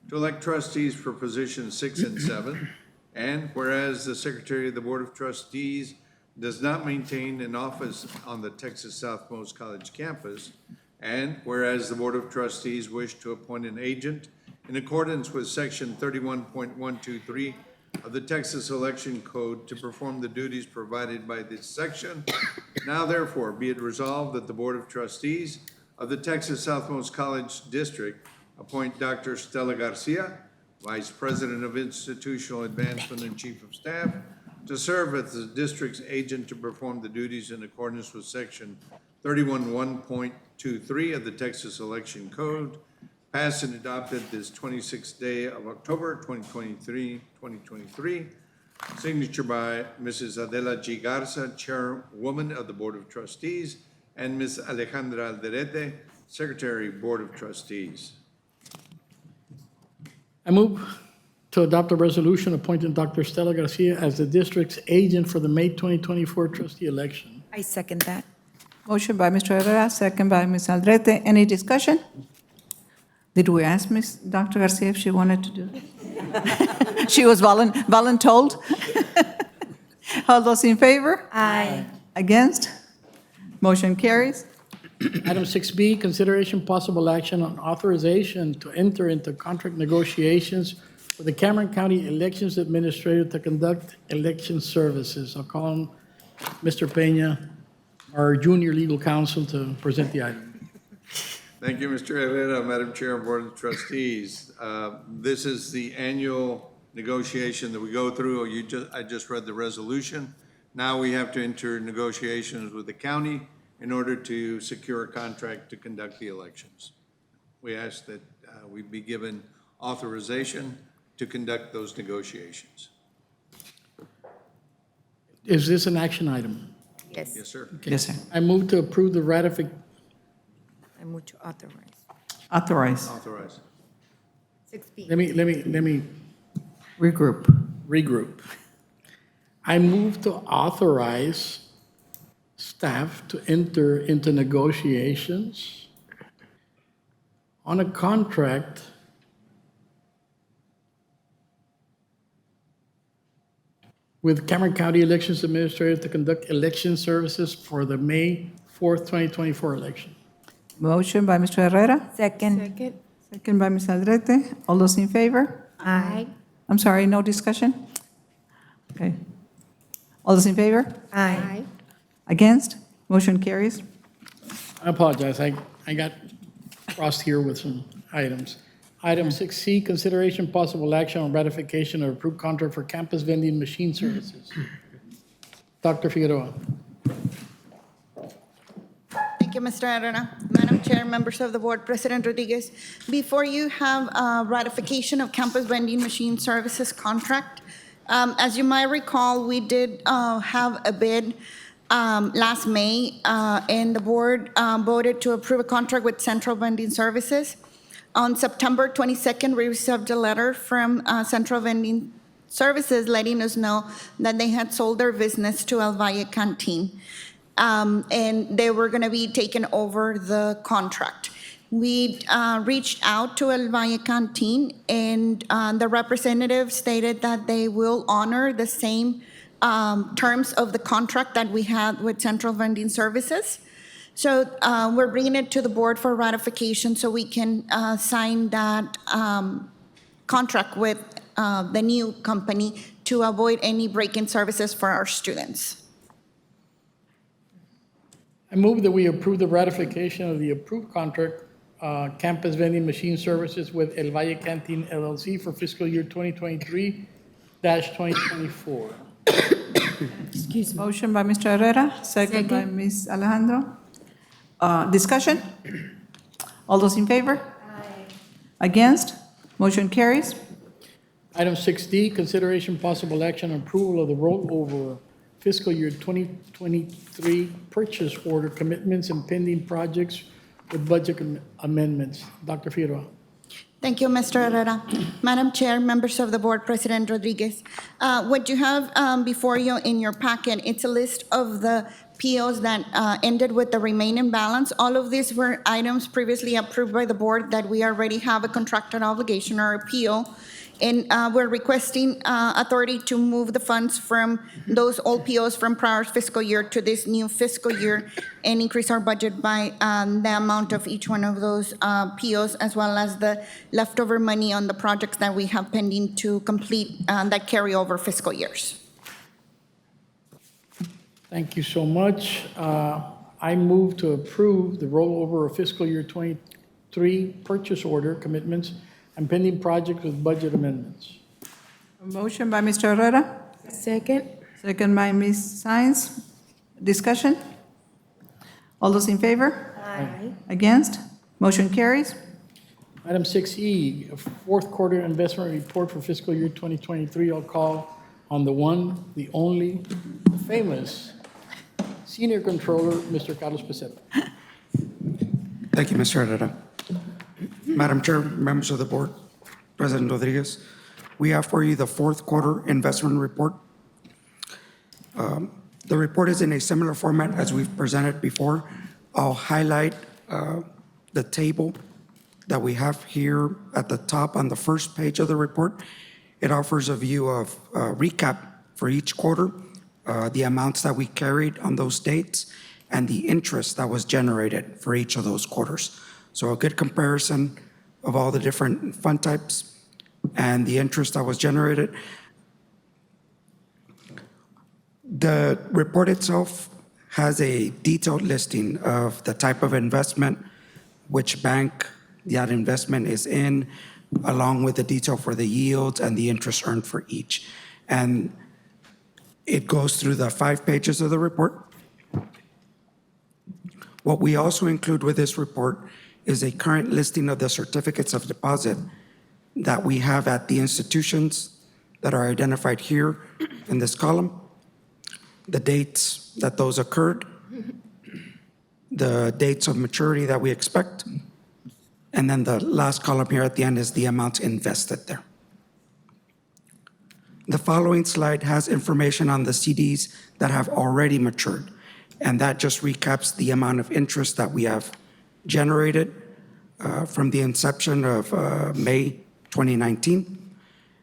Speaker 11: to elect trustees for positions 6 and 7. And whereas the Secretary of the Board of Trustees does not maintain an office on the Texas Southmost College campus, and whereas the Board of Trustees wish to appoint an agent in accordance with Section 31.123 of the Texas Election Code to perform the duties provided by this section, now therefore be it resolved that the Board of Trustees of the Texas Southmost College District appoint Dr. Stella Garcia, Vice President of Institutional Advancement and Chief of Staff, to serve as the district's agent to perform the duties in accordance with Section 31.1.23 of the Texas Election Code, passed and adopted this 26th day of October 2023. Signature by Mrs. Adela G. Garza, Chairwoman of the Board of Trustees, and Ms. Alejandra Alderete, Secretary, Board of Trustees.
Speaker 2: I move to adopt a resolution appointing Dr. Stella Garcia as the district's agent for the May 2024 trustee election.
Speaker 8: I second that.
Speaker 1: Motion by Mr. Herrera, second by Ms. Aldrete. Any discussion? Did we ask Ms. Dr. Garcia if she wanted to do it? She was voluntold? All those in favor?
Speaker 8: Aye.
Speaker 1: Against? Motion carries.
Speaker 2: Item 6B, consideration possible action on authorization to enter into contract negotiations with the Cameron County Elections Administrator to conduct election services. I'll call on Mr. Peña, our junior legal counsel to present the item.
Speaker 11: Thank you, Mr. Herrera. Madam Chair and Board of Trustees. This is the annual negotiation that we go through. I just read the resolution. Now we have to enter negotiations with the county in order to secure a contract to conduct the elections. We ask that we be given authorization to conduct those negotiations.
Speaker 2: Is this an action item?
Speaker 8: Yes,
Speaker 11: Yes, sir.
Speaker 1: Yes, sir.
Speaker 2: I move to approve the
Speaker 8: I move to authorize.
Speaker 1: Authorize,
Speaker 11: Authorize.
Speaker 8: 6B.
Speaker 2: let me
Speaker 1: regroup.
Speaker 2: regroup. I move to authorize staff to enter into negotiations on a contract with Cameron County Elections Administrator to conduct election services for the May 4th, 2024 election.
Speaker 1: Motion by Mr. Herrera,
Speaker 8: Second.
Speaker 9: Second.
Speaker 1: second by Ms. Aldrete. All those in favor?
Speaker 8: Aye.
Speaker 1: I'm sorry, no discussion? Okay. All those in favor?
Speaker 8: Aye.
Speaker 1: Against? Motion carries.
Speaker 2: I apologize, I got crossed here with some items. Item 6C, consideration possible action on ratification of approved contract for campus vending machine services. Dr. Figueroa.
Speaker 12: Thank you, Mr. Herrera. Madam Chair, members of the board, President Rodriguez, before you have ratification of campus vending machine services contract. As you might recall, we did have a bid last May, and the board voted to approve a contract with Central Vending Services. On September 22nd, we received a letter from Central Vending Services letting us know that they had sold their business to El Valle Canteen, and they were going to be taking over the contract. We reached out to El Valle Canteen, and the representative stated that they will honor the same terms of the contract that we had with Central Vending Services. So we're bringing it to the board for ratification so we can sign that contract with the new company to avoid any break-in services for our students.
Speaker 2: I move that we approve the ratification of the approved contract, campus vending machine services with El Valle Canteen LLC for fiscal year 2023-2024.
Speaker 9: Excuse me.
Speaker 1: Motion by Mr. Herrera, second by Ms. Alejandro. Discussion? All those in favor? Against? Motion carries.
Speaker 2: Item 6D, consideration possible action on approval of the rollover fiscal year 2023 purchase order commitments and pending projects with budget amendments. Dr. Figueroa.
Speaker 12: Thank you, Mr. Herrera. Madam Chair, members of the board, President Rodriguez. What you have before you in your packet, it's a list of the POs that ended with the remaining balance. All of these were items previously approved by the board that we already have a contracted obligation or a PO. And we're requesting authority to move the funds from those old POs from prior fiscal year to this new fiscal year and increase our budget by the amount of each one of those POs, as well as the leftover money on the projects that we have pending to complete that carry over fiscal years.
Speaker 2: Thank you so much. I move to approve the rollover of fiscal year 23 purchase order commitments and pending projects with budget amendments.
Speaker 1: A motion by Mr. Herrera,
Speaker 9: Second.
Speaker 1: second by Ms. Sines. Discussion? All those in favor?
Speaker 9: Aye.
Speaker 1: Against? Motion carries.
Speaker 2: Item 6E, a fourth quarter investment report for fiscal year 2023. I'll call on the one, the only, the famous Senior Controller, Mr. Carlos Peseta.
Speaker 13: Thank you, Mr. Herrera. Madam Chair, members of the board, President Rodriguez, we have for you the fourth quarter investment report. The report is in a similar format as we've presented before. I'll highlight the table that we have here at the top on the first page of the report. It offers a view of recap for each quarter, the amounts that we carried on those dates, and the interest that was generated for each of those quarters. So a good comparison of all the different fund types and the interest that was generated. The report itself has a detailed listing of the type of investment, which bank that investment is in, along with the detail for the yields and the interest earned for each. And it goes through the 5 pages of the report. What we also include with this report is a current listing of the certificates of deposit that we have at the institutions that are identified here in this column, the dates that those occurred, the dates of maturity that we expect, and then the last column here at the end is the amounts invested there. The following slide has information on the CDs that have already matured, and that just recaps the amount of interest that we have generated from the inception of May 2019.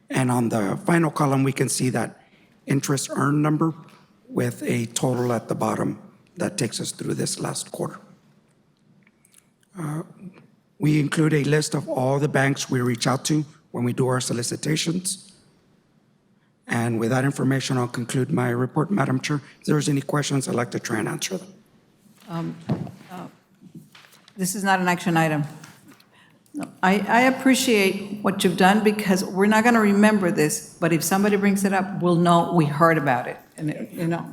Speaker 13: And on the final column, we can see that interest earned number with a total at the bottom that takes us through this last quarter. We include a list of all the banks we reach out to when we do our solicitations. And with that information, I'll conclude my report, Madam Chair. If there's any questions, I'd like to try and answer them.
Speaker 1: This is not an action item. No, I appreciate what you've done because we're not going to remember this, but if somebody brings it up, we'll know we heard about it. And,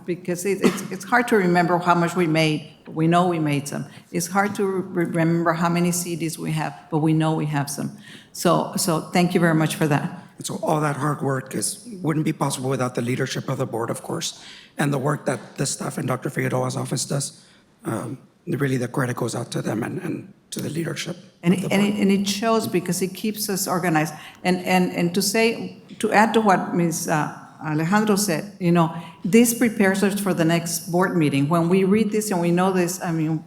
Speaker 1: because it's hard to remember how much we made, but we know we made some. It's hard to remember how many CDs we have, but we know we have some. So thank you very much for that.
Speaker 13: And so all that hard work wouldn't be possible without the leadership of the board, of course, and the work that the staff in Dr. Figueroa's office does. Really, the credit goes out to them and to the leadership.
Speaker 1: And it shows because it keeps us organized. And to add to what Ms. Alejandro said, this prepares us for the next board meeting. When we read this and we know this,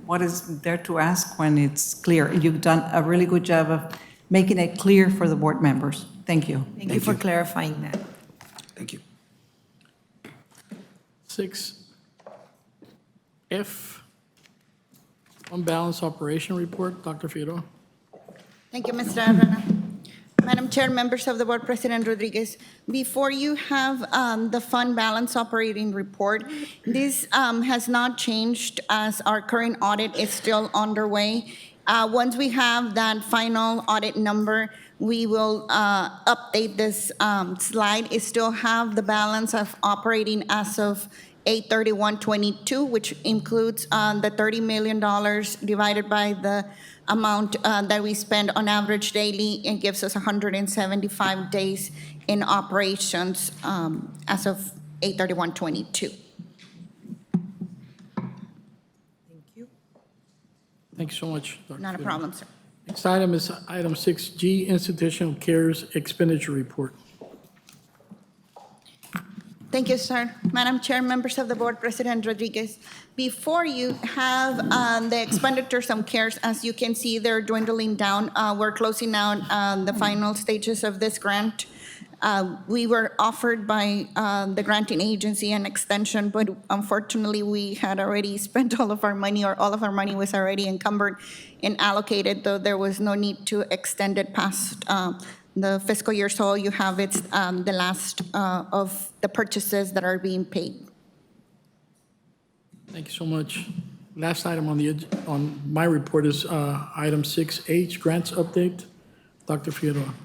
Speaker 1: what is there to ask when it's clear? You've done a really good job of making it clear for the board members. Thank you.
Speaker 8: Thank you for clarifying that.
Speaker 13: Thank you.
Speaker 2: 6F, unbalanced operation report, Dr. Figueroa.
Speaker 12: Thank you, Mr. Arana. Madam Chair, members of the board, President Rodriguez, before you have the fund balance operating report, this has not changed as our current audit is still underway. Once we have that final audit number, we will update this slide. It still have the balance of operating as of 8/31/22, which includes the $30 million divided by the amount that we spend on average daily and gives us 175 days in operations as of 8/31/22.
Speaker 2: Thank you so much, Dr.
Speaker 12: Not a
Speaker 2: Figueroa.
Speaker 12: problem, sir.
Speaker 2: Next item is item 6G, institutional cares expenditure report.
Speaker 12: Thank you, sir. Madam Chair, members of the board, President Rodriguez, before you have the expenditures on CARES, as you can see, they're dwindling down. We're closing out the final stages of this grant. We were offered by the granting agency an extension, but unfortunately, we had already spent all of our money, or all of our money was already encumbered and allocated, though there was no need to extend it past the fiscal year. So all you have it's the last of the purchases that are being paid.
Speaker 2: Thank you so much. Last item on my report is item 6H, grants update. Dr. Figueroa.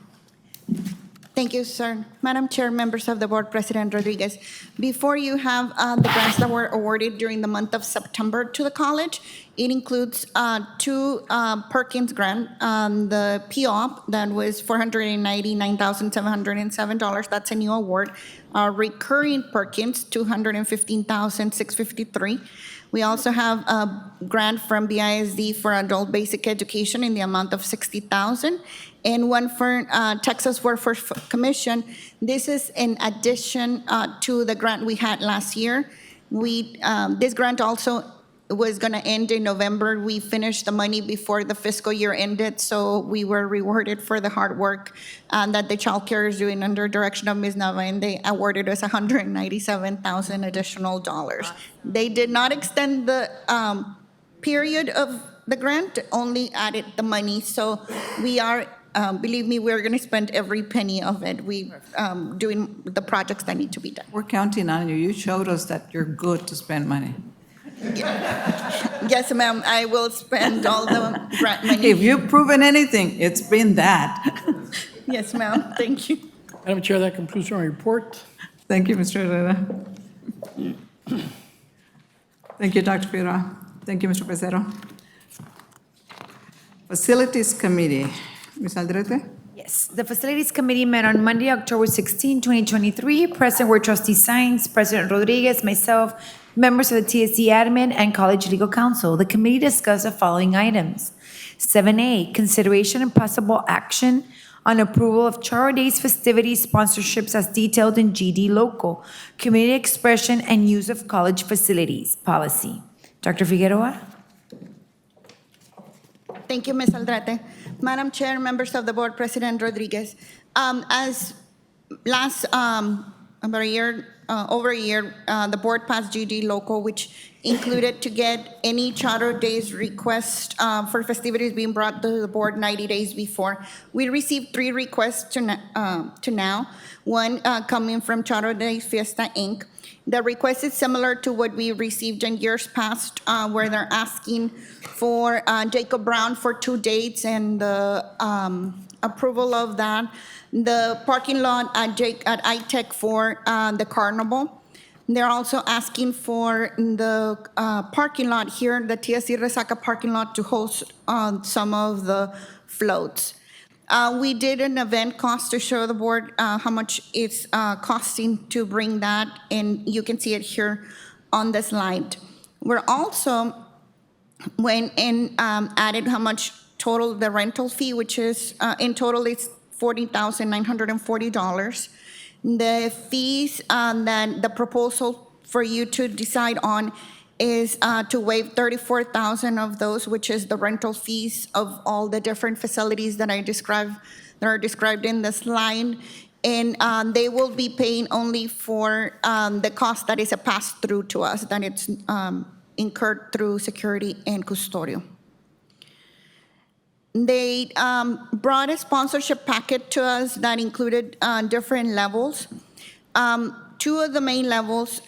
Speaker 12: Thank you, sir. Madam Chair, members of the board, President Rodriguez, before you have the grants that were awarded during the month of September to the college, it includes two Perkins grant, the POP that was $499,707. That's a new award. Recurring Perkins, $215,653. We also have a grant from BISD for adult basic education in the amount of $60,000, and one for Texas Workforce Commission. This is in addition to the grant we had last year. This grant also was going to end in November. We finished the money before the fiscal year ended, so we were rewarded for the hard work that the child care is doing under direction of Ms. Nava, and they awarded us $197,000 additional dollars. They did not extend the period of the grant, only added the money. So we are, believe me, we're going to spend every penny of it. We doing the projects that need to be done.
Speaker 1: We're counting on you. You showed us that you're good to spend money.
Speaker 12: Yes, ma'am, I will spend all the grant money.
Speaker 1: If you've proven anything, it's been that.
Speaker 12: Yes, ma'am, thank you.
Speaker 2: Madam Chair, that concludes my report.
Speaker 1: Thank you, Mr. Herrera. Thank you, Dr. Figueroa. Thank you, Mr. Pizarro. Facilities Committee, Ms. Aldrete?
Speaker 8: Yes, the Facilities Committee met on Monday, October 16, 2023. Present were Trustee Sines, President Rodriguez, myself, members of the TSC admin, and College Legal Counsel. The committee discussed the following items. 7A, consideration and possible action on approval of Charo Days festivities sponsorships as detailed in GD Local, Community Expression and Use of College Facilities Policy. Dr. Figueroa?
Speaker 12: Thank you, Ms. Aldrete. Madam Chair, members of the board, President Rodriguez. As last, about a year, over a year, the board passed GD Local, which included to get any Charter Days request for festivities being brought to the board 90 days before. We received 3 requests to now, one coming from Charter Days Fiesta, Inc. The request is similar to what we received in years past, where they're asking for Jacob Brown for 2 dates and the approval of that. The parking lot at ITech for the carnival. They're also asking for the parking lot here, the TSC Resaca parking lot, to host some of the floats. We did an event cost to show the board how much it's costing to bring that, and you can see it here on the slide. We're also went and added how much total the rental fee, which is in total it's $40,940. The fees that the proposal for you to decide on is to waive 34,000 of those, which is the rental fees of all the different facilities that I described, that are described in the slide. And they will be paying only for the cost that is a pass-through to us, that it's incurred through security and custodial. They brought a sponsorship packet to us that included different levels. 2 of the main levels,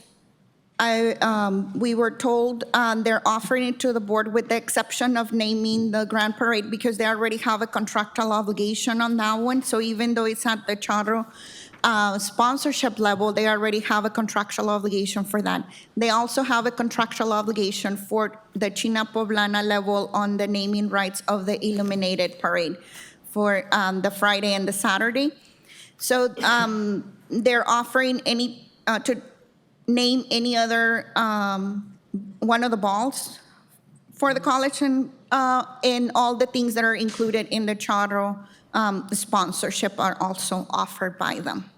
Speaker 12: we were told they're offering it to the board with the exception of naming the Grand Parade because they already have a contractual obligation on that one. So even though it's at the charter sponsorship level, they already have a contractual obligation for that. They also have a contractual obligation for the China Poblana level on the naming rights of the illuminated parade for the Friday and the Saturday. So they're offering any to name any other one of the balls for the college and all the things that are included in the charter sponsorship are also offered by them.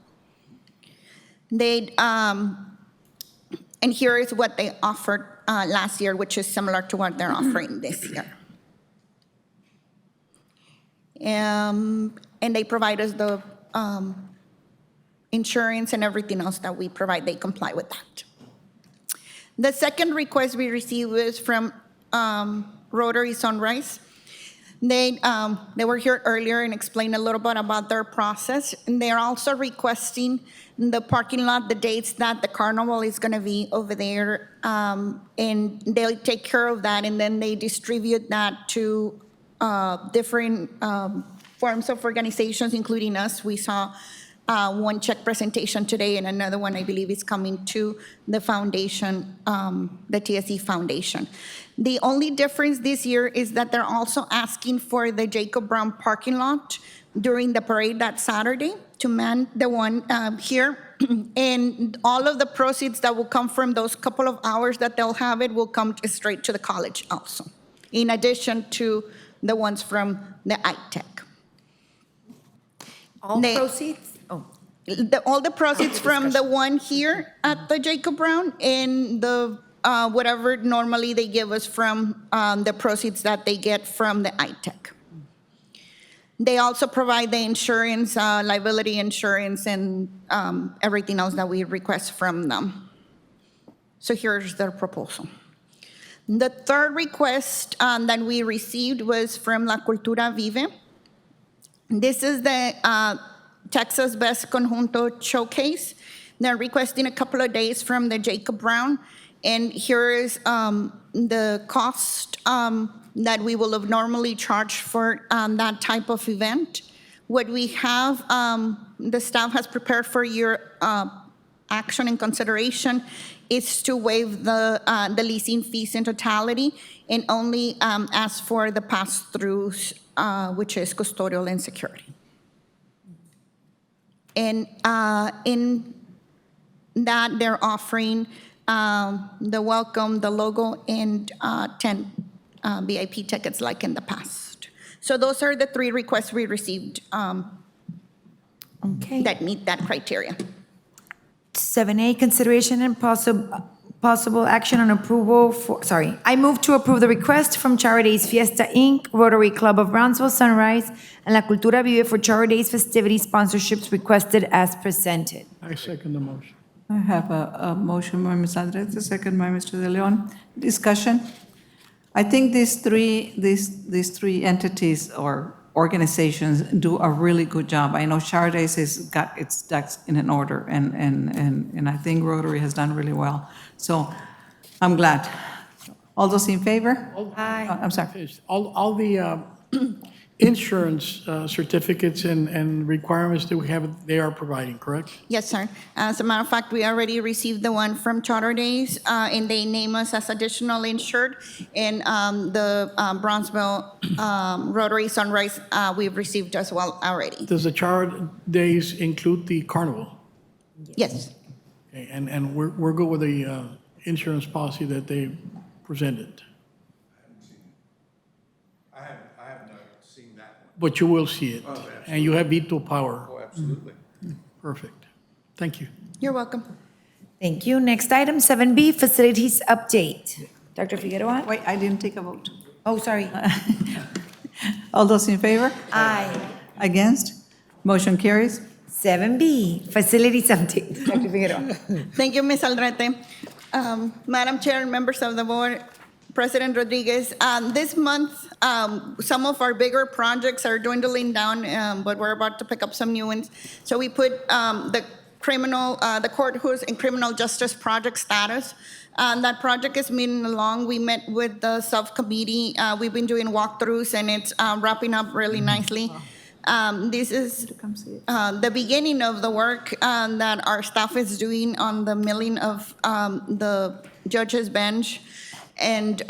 Speaker 12: They and here is what they offered last year, which is similar to what they're offering this year. And they provide us the insurance and everything else that we provide. They comply with that. The second request we received was from Rotary Sunrise. They were here earlier and explained a little bit about their process. And they're also requesting the parking lot, the dates that the carnival is going to be over there. And they'll take care of that, and then they distribute that to different forms of organizations, including us. We saw one check presentation today, and another one I believe is coming to the foundation, the TSC Foundation. The only difference this year is that they're also asking for the Jacob Brown parking lot during the parade that Saturday to man the one here. And all of the proceeds that will come from those couple of hours that they'll have it will come straight to the college also, in addition to the ones from the ITech.
Speaker 8: All proceeds?
Speaker 12: All the proceeds from the one here at the Jacob Brown and the whatever normally they give us from the proceeds that they get from the ITech. They also provide the insurance, liability insurance, and everything else that we request from them. So here's their proposal. The third request that we received was from La Cultura Vive. This is the Texas Best Conjunto Showcase. They're requesting a couple of days from the Jacob Brown, And here is the cost that we will have normally charged for that type of event. What we have, the staff has prepared for your action and consideration is to waive the leasing fees in totality and only ask for the pass-throughs, which is custodial and security. And in that, they're offering the welcome, the logo, and 10 VIP tickets like in the past. So those are the 3 requests we received
Speaker 8: Okay.
Speaker 12: that meet that criteria.
Speaker 8: 7A, consideration and possible action on approval for, I move to approve the request from Charities Fiesta Inc., Rotary Club of Brownsville Sunrise, and La Cultura Vive for Charities festivity sponsorships requested as presented.
Speaker 2: I second the motion.
Speaker 1: I have a motion by Ms. Andres, a second by Mr. De Leon. Discussion? I think these three entities or organizations do a really good job. I know Charities has got its ducks in an order, and I think Rotary has done really well. So I'm glad. All those in favor?
Speaker 8: Aye.
Speaker 1: I'm sorry.
Speaker 2: All the insurance certificates and requirements that we have, they are providing, correct?
Speaker 12: Yes, sir. As a matter of fact, we already received the one from Charter Days, and they name us as additional insured. And the Bronzeville Rotary Sunrise, we've received as well already.
Speaker 2: Does the Charter Days include the carnival?
Speaker 12: Yes.
Speaker 2: Okay, and we're good with the insurance policy that they presented,
Speaker 11: I have not seen that one.
Speaker 2: but you will see it.
Speaker 11: absolutely.
Speaker 2: And you have veto power.
Speaker 11: Oh, absolutely.
Speaker 2: Perfect. Thank you.
Speaker 12: You're welcome.
Speaker 8: Thank you. Next item, 7B, facilities update. Dr. Figueroa?
Speaker 1: Wait, I didn't take a vote.
Speaker 8: Oh, sorry.
Speaker 1: All those in favor?
Speaker 8: Aye.
Speaker 1: Against? Motion carries.
Speaker 8: 7B, facilities update. Dr. Figueroa?
Speaker 12: Thank you, Ms. Aldrete. Madam Chair, members of the board, President Rodriguez, this month, some of our bigger projects are dwindling down, but we're about to pick up some new ones. So we put the courthouse and criminal justice project status. That project is moving along. We met with the subcommittee. We've been doing walkthroughs, and it's wrapping up really nicely. This is the beginning of the work that our staff is doing on the milling of the judge's bench and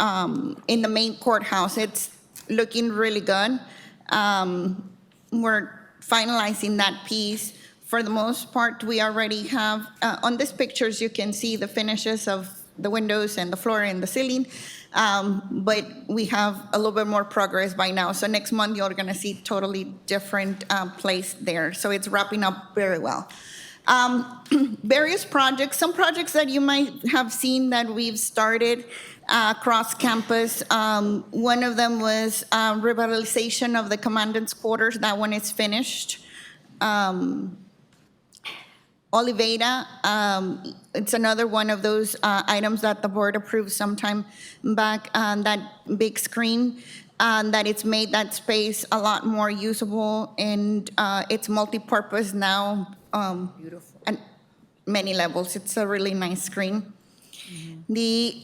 Speaker 12: in the main courthouse. It's looking really good. We're finalizing that piece. For the most part, we already have, on these pictures, you can see the finishes of the windows and the floor and the ceiling. But we have a little bit more progress by now. So next month, you're going to see totally different place there. So it's wrapping up very well. Various projects, some projects that you might have seen that we've started across campus. One of them was revitalization of the commandant's quarters. That one is finished. Oliveda, it's another one of those items that the board approved sometime back, that big screen, that it's made that space a lot more usable, and it's multi-purpose now. Beautiful. At many levels. It's a really nice screen. Mm-hmm. The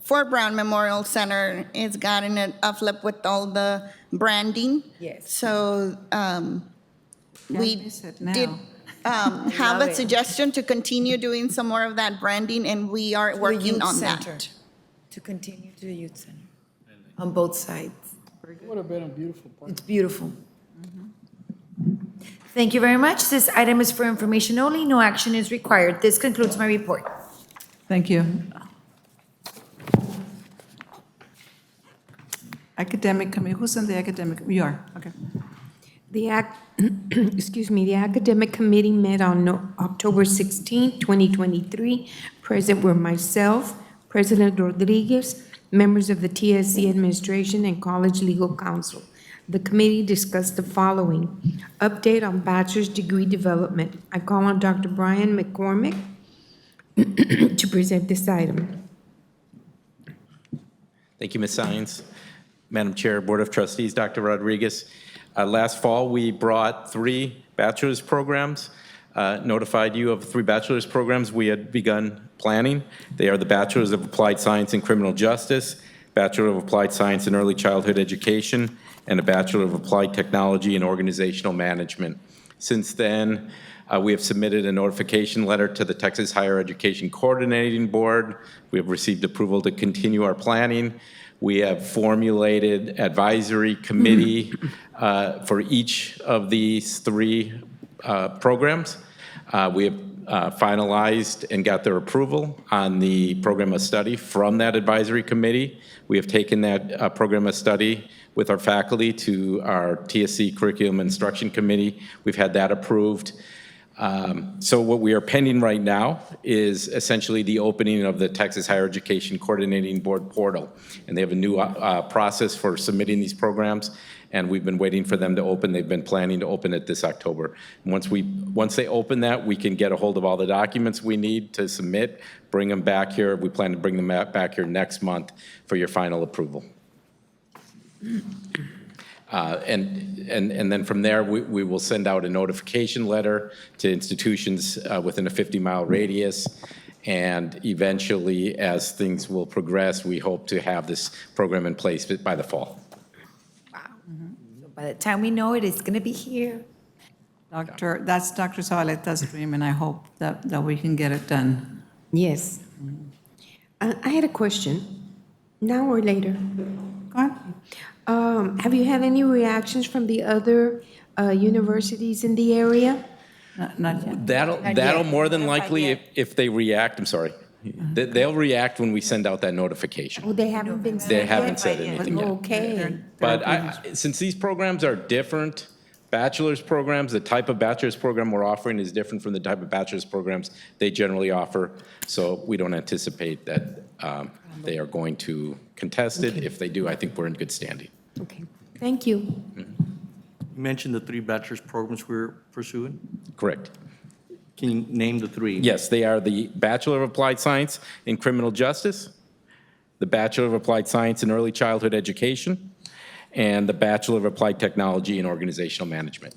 Speaker 12: Fort Brown Memorial Center is gotten a flip with all the branding.
Speaker 8: Yes.
Speaker 12: So we did have a suggestion to continue doing some more of that branding, and we are working on that.
Speaker 8: To continue to the youth center on both sides.
Speaker 2: Would have been a beautiful park.
Speaker 8: It's beautiful. Thank you very much. This item is for information only. No action is required. This concludes my report.
Speaker 1: Thank you. Academic committee, who's in the academic? You are, okay.
Speaker 9: Excuse me, the academic committee met on October 16, 2023. Present were myself, President Rodriguez, members of the TSC administration, and college legal counsel. The committee discussed the following: update on bachelor's degree development. I call on Dr. Brian McCormick to present this item.
Speaker 7: Thank you, Ms. Sines. Madam Chair, Board of Trustees, Dr. Rodriguez. Last fall, we brought 3 bachelor's programs notified you of 3 bachelor's programs we had begun planning. They are the Bachelor's of Applied Science in Criminal Justice, Bachelor of Applied Science in Early Childhood Education, and a Bachelor of Applied Technology in Organizational Management. Since then, we have submitted a notification letter to the Texas Higher Education Coordinating Board. We have received approval to continue our planning. We have formulated advisory committee for each of these 3 programs. We have finalized and got their approval on the program of study from that advisory committee. We have taken that program of study with our faculty to our TSC Curriculum Instruction Committee. We've had that approved. So what we are pending right now is essentially the opening of the Texas Higher Education Coordinating Board portal. And they have a new process for submitting these programs, and we've been waiting for them to open. They've been planning to open it this October. And once they open that, we can get a hold of all the documents we need to submit, bring them back here. We plan to bring them back here next month for your final approval. And then from there, we will send out a notification letter to institutions within a 50-mile radius. And eventually, as things will progress, we hope to have this program in place by the fall.
Speaker 8: So by the time we know it, it's going to be here.
Speaker 1: That's Dr. Zavaleta's dream, and I hope that we can get it done.
Speaker 9: Yes. I had a question, now or later.
Speaker 1: Go ahead.
Speaker 9: Have you had any reactions from the other universities in the area?
Speaker 1: Not yet.
Speaker 7: That'll more than likely, if they react, I'm sorry, they'll react when we send out that notification.
Speaker 9: Oh, they haven't been said
Speaker 7: They
Speaker 9: yet?
Speaker 7: haven't said anything yet.
Speaker 9: Okay.
Speaker 7: But since these programs are different, bachelor's programs, the type of bachelor's program we're offering is different from the type of bachelor's programs they generally offer. So we don't anticipate that they are going to contest it. If they do, I think we're in good standing.
Speaker 9: Okay, thank you.
Speaker 3: You mentioned the 3 bachelor's programs we're pursuing.
Speaker 7: Correct.
Speaker 3: Can you name the 3?
Speaker 7: Yes, they are the Bachelor of Applied Science in Criminal Justice, the Bachelor of Applied Science in Early Childhood Education, and the Bachelor of Applied Technology in Organizational Management.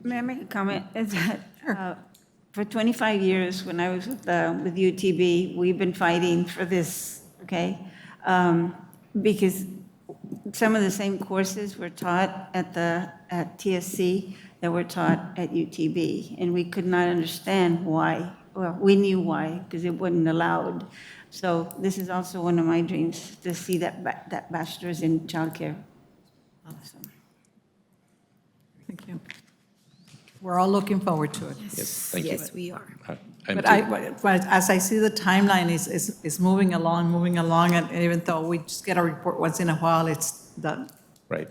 Speaker 10: May I make a comment? Is that for 25 years, when I was with UTB, we've been fighting for this, okay? Because some of the same courses were taught at TSC that were taught at UTB, and we could not understand why. Well, we knew why, because it wasn't allowed. So this is also one of my dreams, to see that bachelor's in childcare. Awesome.
Speaker 1: Thank you. We're all looking forward to it.
Speaker 7: Yes, thank you.
Speaker 8: Yes, we are.
Speaker 1: But as I see the timeline is moving along, and even though we just get a report once in a while, it's
Speaker 7: Right.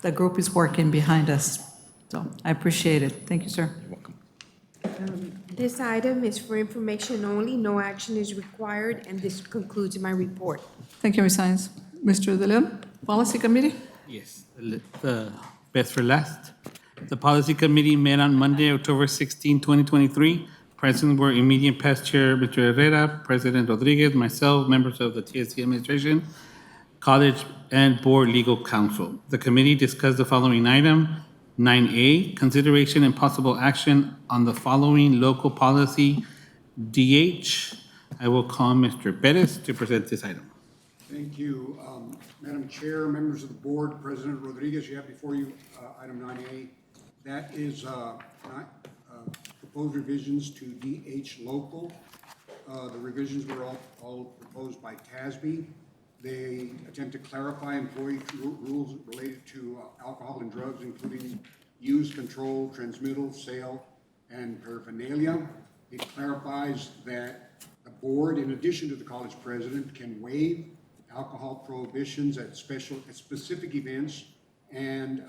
Speaker 1: the group is working behind us. So I appreciate it. Thank you, sir.
Speaker 7: You're welcome.
Speaker 9: This item is for information only, no action is required, and this concludes my report.
Speaker 1: Thank you, Ms. Science. Mr. De Leon, Policy Committee?
Speaker 6: Yes, the best for last. The Policy Committee met on Monday, October 16, 2023. Present were immediate past Chair Mr. Herrera, President Rodriguez, myself, members of the TSC administration, college, and board legal counsel. The committee discussed the following item. 9A, consideration and possible action on the following local policy, DH. I will call Mr. Perez to present this item.
Speaker 13: Thank you. Madam Chair, members of the board, President Rodriguez, you have before you item 9A. That is proposed revisions to DH local. The revisions were all proposed by TASB. They attempt to clarify employee rules related to alcohol and drugs, including use, control, transmittal, sale, and paraphernalia. It clarifies that the board, in addition to the college president, can waive alcohol prohibitions at specific events and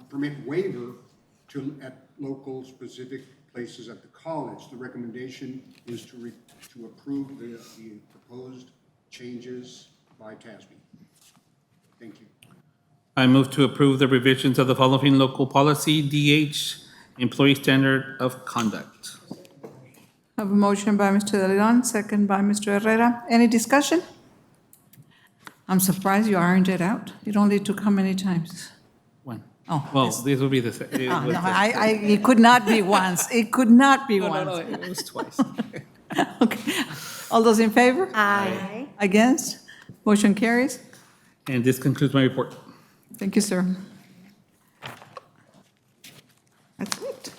Speaker 13: permit waiver at local specific places at the college. The recommendation is to approve the proposed changes by TASB. Thank you.
Speaker 6: I move to approve the revisions of the following local policy, DH, employee standard of conduct.
Speaker 1: I have a motion by Mr. De Leon, second by Mr. Herrera. Any discussion? I'm surprised you ironed it out. It only took how many times?
Speaker 6: One. Well, this will be the.
Speaker 1: It could not be once. It could not be
Speaker 6: No,
Speaker 1: once.
Speaker 6: it was twice.
Speaker 1: Okay. All those in favor?
Speaker 8: Aye.
Speaker 1: Against? Motion carries.
Speaker 6: And this concludes my report.
Speaker 1: Thank you, sir. That's it.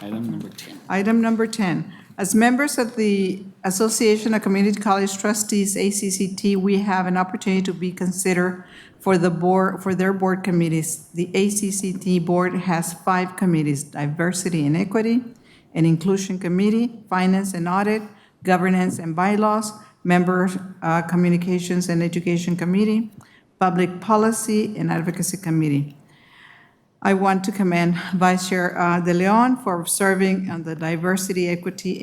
Speaker 6: Item number 10.
Speaker 1: Item number 10. As members of the Association of Community College Trustees, ACCT, we have an opportunity to be considered for their board committees. The ACCT board has 5 committees: Diversity and Equity, an Inclusion Committee, Finance and Audit, Governance and Bylaws, Member Communications and Education Committee, Public Policy and Advocacy Committee. I want to commend Vice Chair De Leon for serving on the Diversity, Equity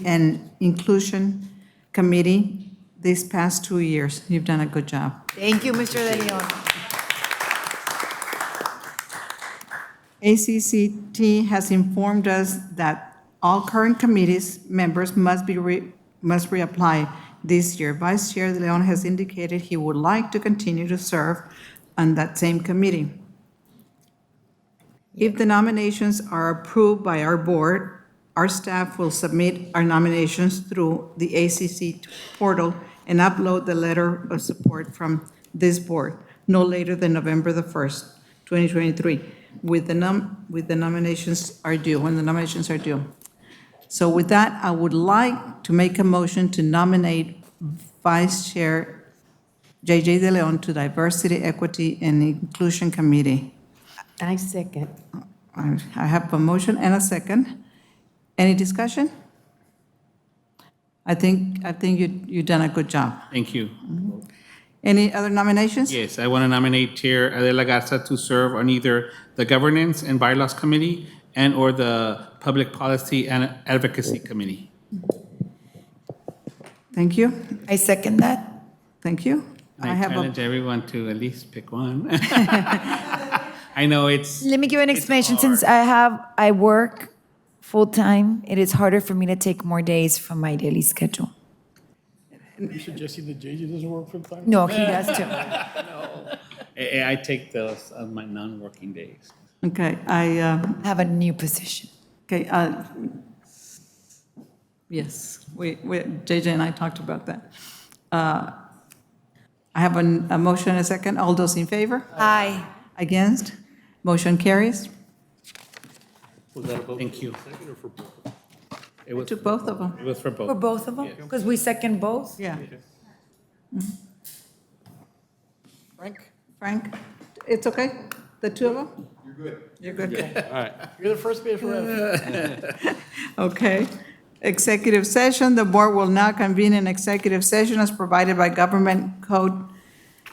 Speaker 1: and Inclusion Committee these past 2 years. You've done a good job.
Speaker 8: Thank you, Mr. De Leon.
Speaker 1: ACCT has informed us that all current committees members must reapply this year. Vice Chair De Leon has indicated he would like to continue to serve on that same committee. If the nominations are approved by our board, our staff will submit our nominations through the ACC portal and upload the letter of support from this board no later than November the 1st, 2023, when the nominations are due. So with that, I would like to make a motion to nominate Vice Chair JJ De Leon to Diversity, Equity, and Inclusion Committee.
Speaker 9: I second.
Speaker 1: I have a motion and a second. Any discussion? I think you've done a good job.
Speaker 6: Thank you.
Speaker 1: Any other nominations?
Speaker 6: Yes, I want to nominate Chair Adela Garza to serve on either the Governance and Bylaws Committee and/or the Public Policy and Advocacy Committee.
Speaker 1: Thank you.
Speaker 8: I second that.
Speaker 1: Thank you.
Speaker 6: I challenge everyone to at least pick one. I know it's.
Speaker 8: Let me give an explanation. Since I work full-time, it is harder for me to take more days from my daily schedule.
Speaker 2: You suggesting that JJ doesn't work full time?
Speaker 8: No, he does too.
Speaker 6: I take those on my non-working days.
Speaker 1: Okay, I
Speaker 8: have a new position.
Speaker 1: Okay, yes, JJ and I talked about that. I have a motion and a second. All those in favor?
Speaker 8: Aye.
Speaker 1: Against? Motion carries.
Speaker 3: Was that a vote?
Speaker 6: Thank you. It was,
Speaker 1: Took both of them.
Speaker 6: it was for both.
Speaker 8: For both of them? Because we second both?
Speaker 1: Yeah. Frank, it's okay? The two of them? You're good. You're good.
Speaker 3: All right.
Speaker 2: You're the first BFF.
Speaker 1: Okay. Executive session, the board will now convene an executive session as provided by Government Code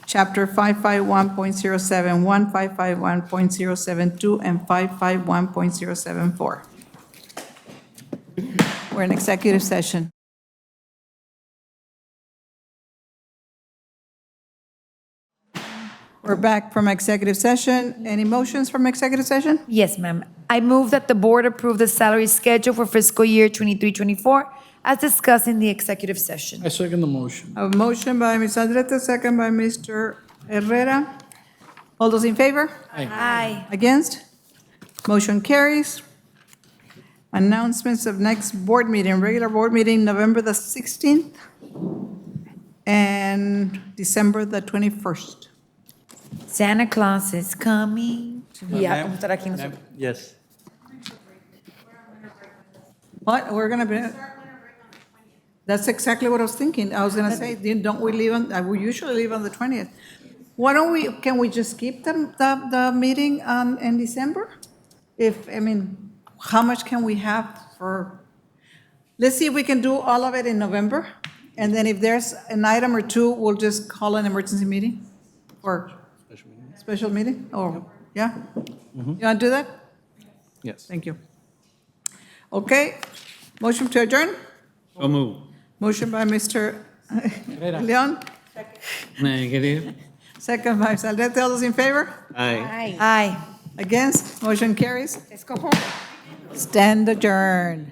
Speaker 1: Chapter 551.071, 551.072, and 551.074. We're in executive session. We're back from executive session. Any motions from executive session?
Speaker 8: Yes, ma'am. I move that the board approve the salary schedule for fiscal year 23-24 as discussed in the executive session.
Speaker 2: I second the motion.
Speaker 1: A motion by Ms. Andretta, second by Mr. Herrera. All those in favor?
Speaker 8: Aye.
Speaker 1: Against? Motion carries. Announcements of next board meeting, regular board meeting, November the 16th and December the 21st.
Speaker 8: Santa Claus is coming. Yeah, vamos a estar aquí nosotros.
Speaker 3: Yes.
Speaker 1: What, we're gonna be, that's exactly what I was thinking. I was gonna say, don't we leave on, we usually leave on the 20th. Why don't we, can we just keep the meeting in December? How much can we have for, let's see if we can do all of it in November. And then if there's an item or two, we'll just call an emergency meeting or special meeting, or, yeah? You wanna do that?
Speaker 3: Yes.
Speaker 1: Thank you. Okay, motion to adjourn?
Speaker 6: So move.
Speaker 1: Motion by Mr. Leon,
Speaker 6: Negative.
Speaker 1: second by Saldete. All those in favor?
Speaker 6: Aye.
Speaker 8: Aye.
Speaker 1: Against? Motion carries. Stand adjourned.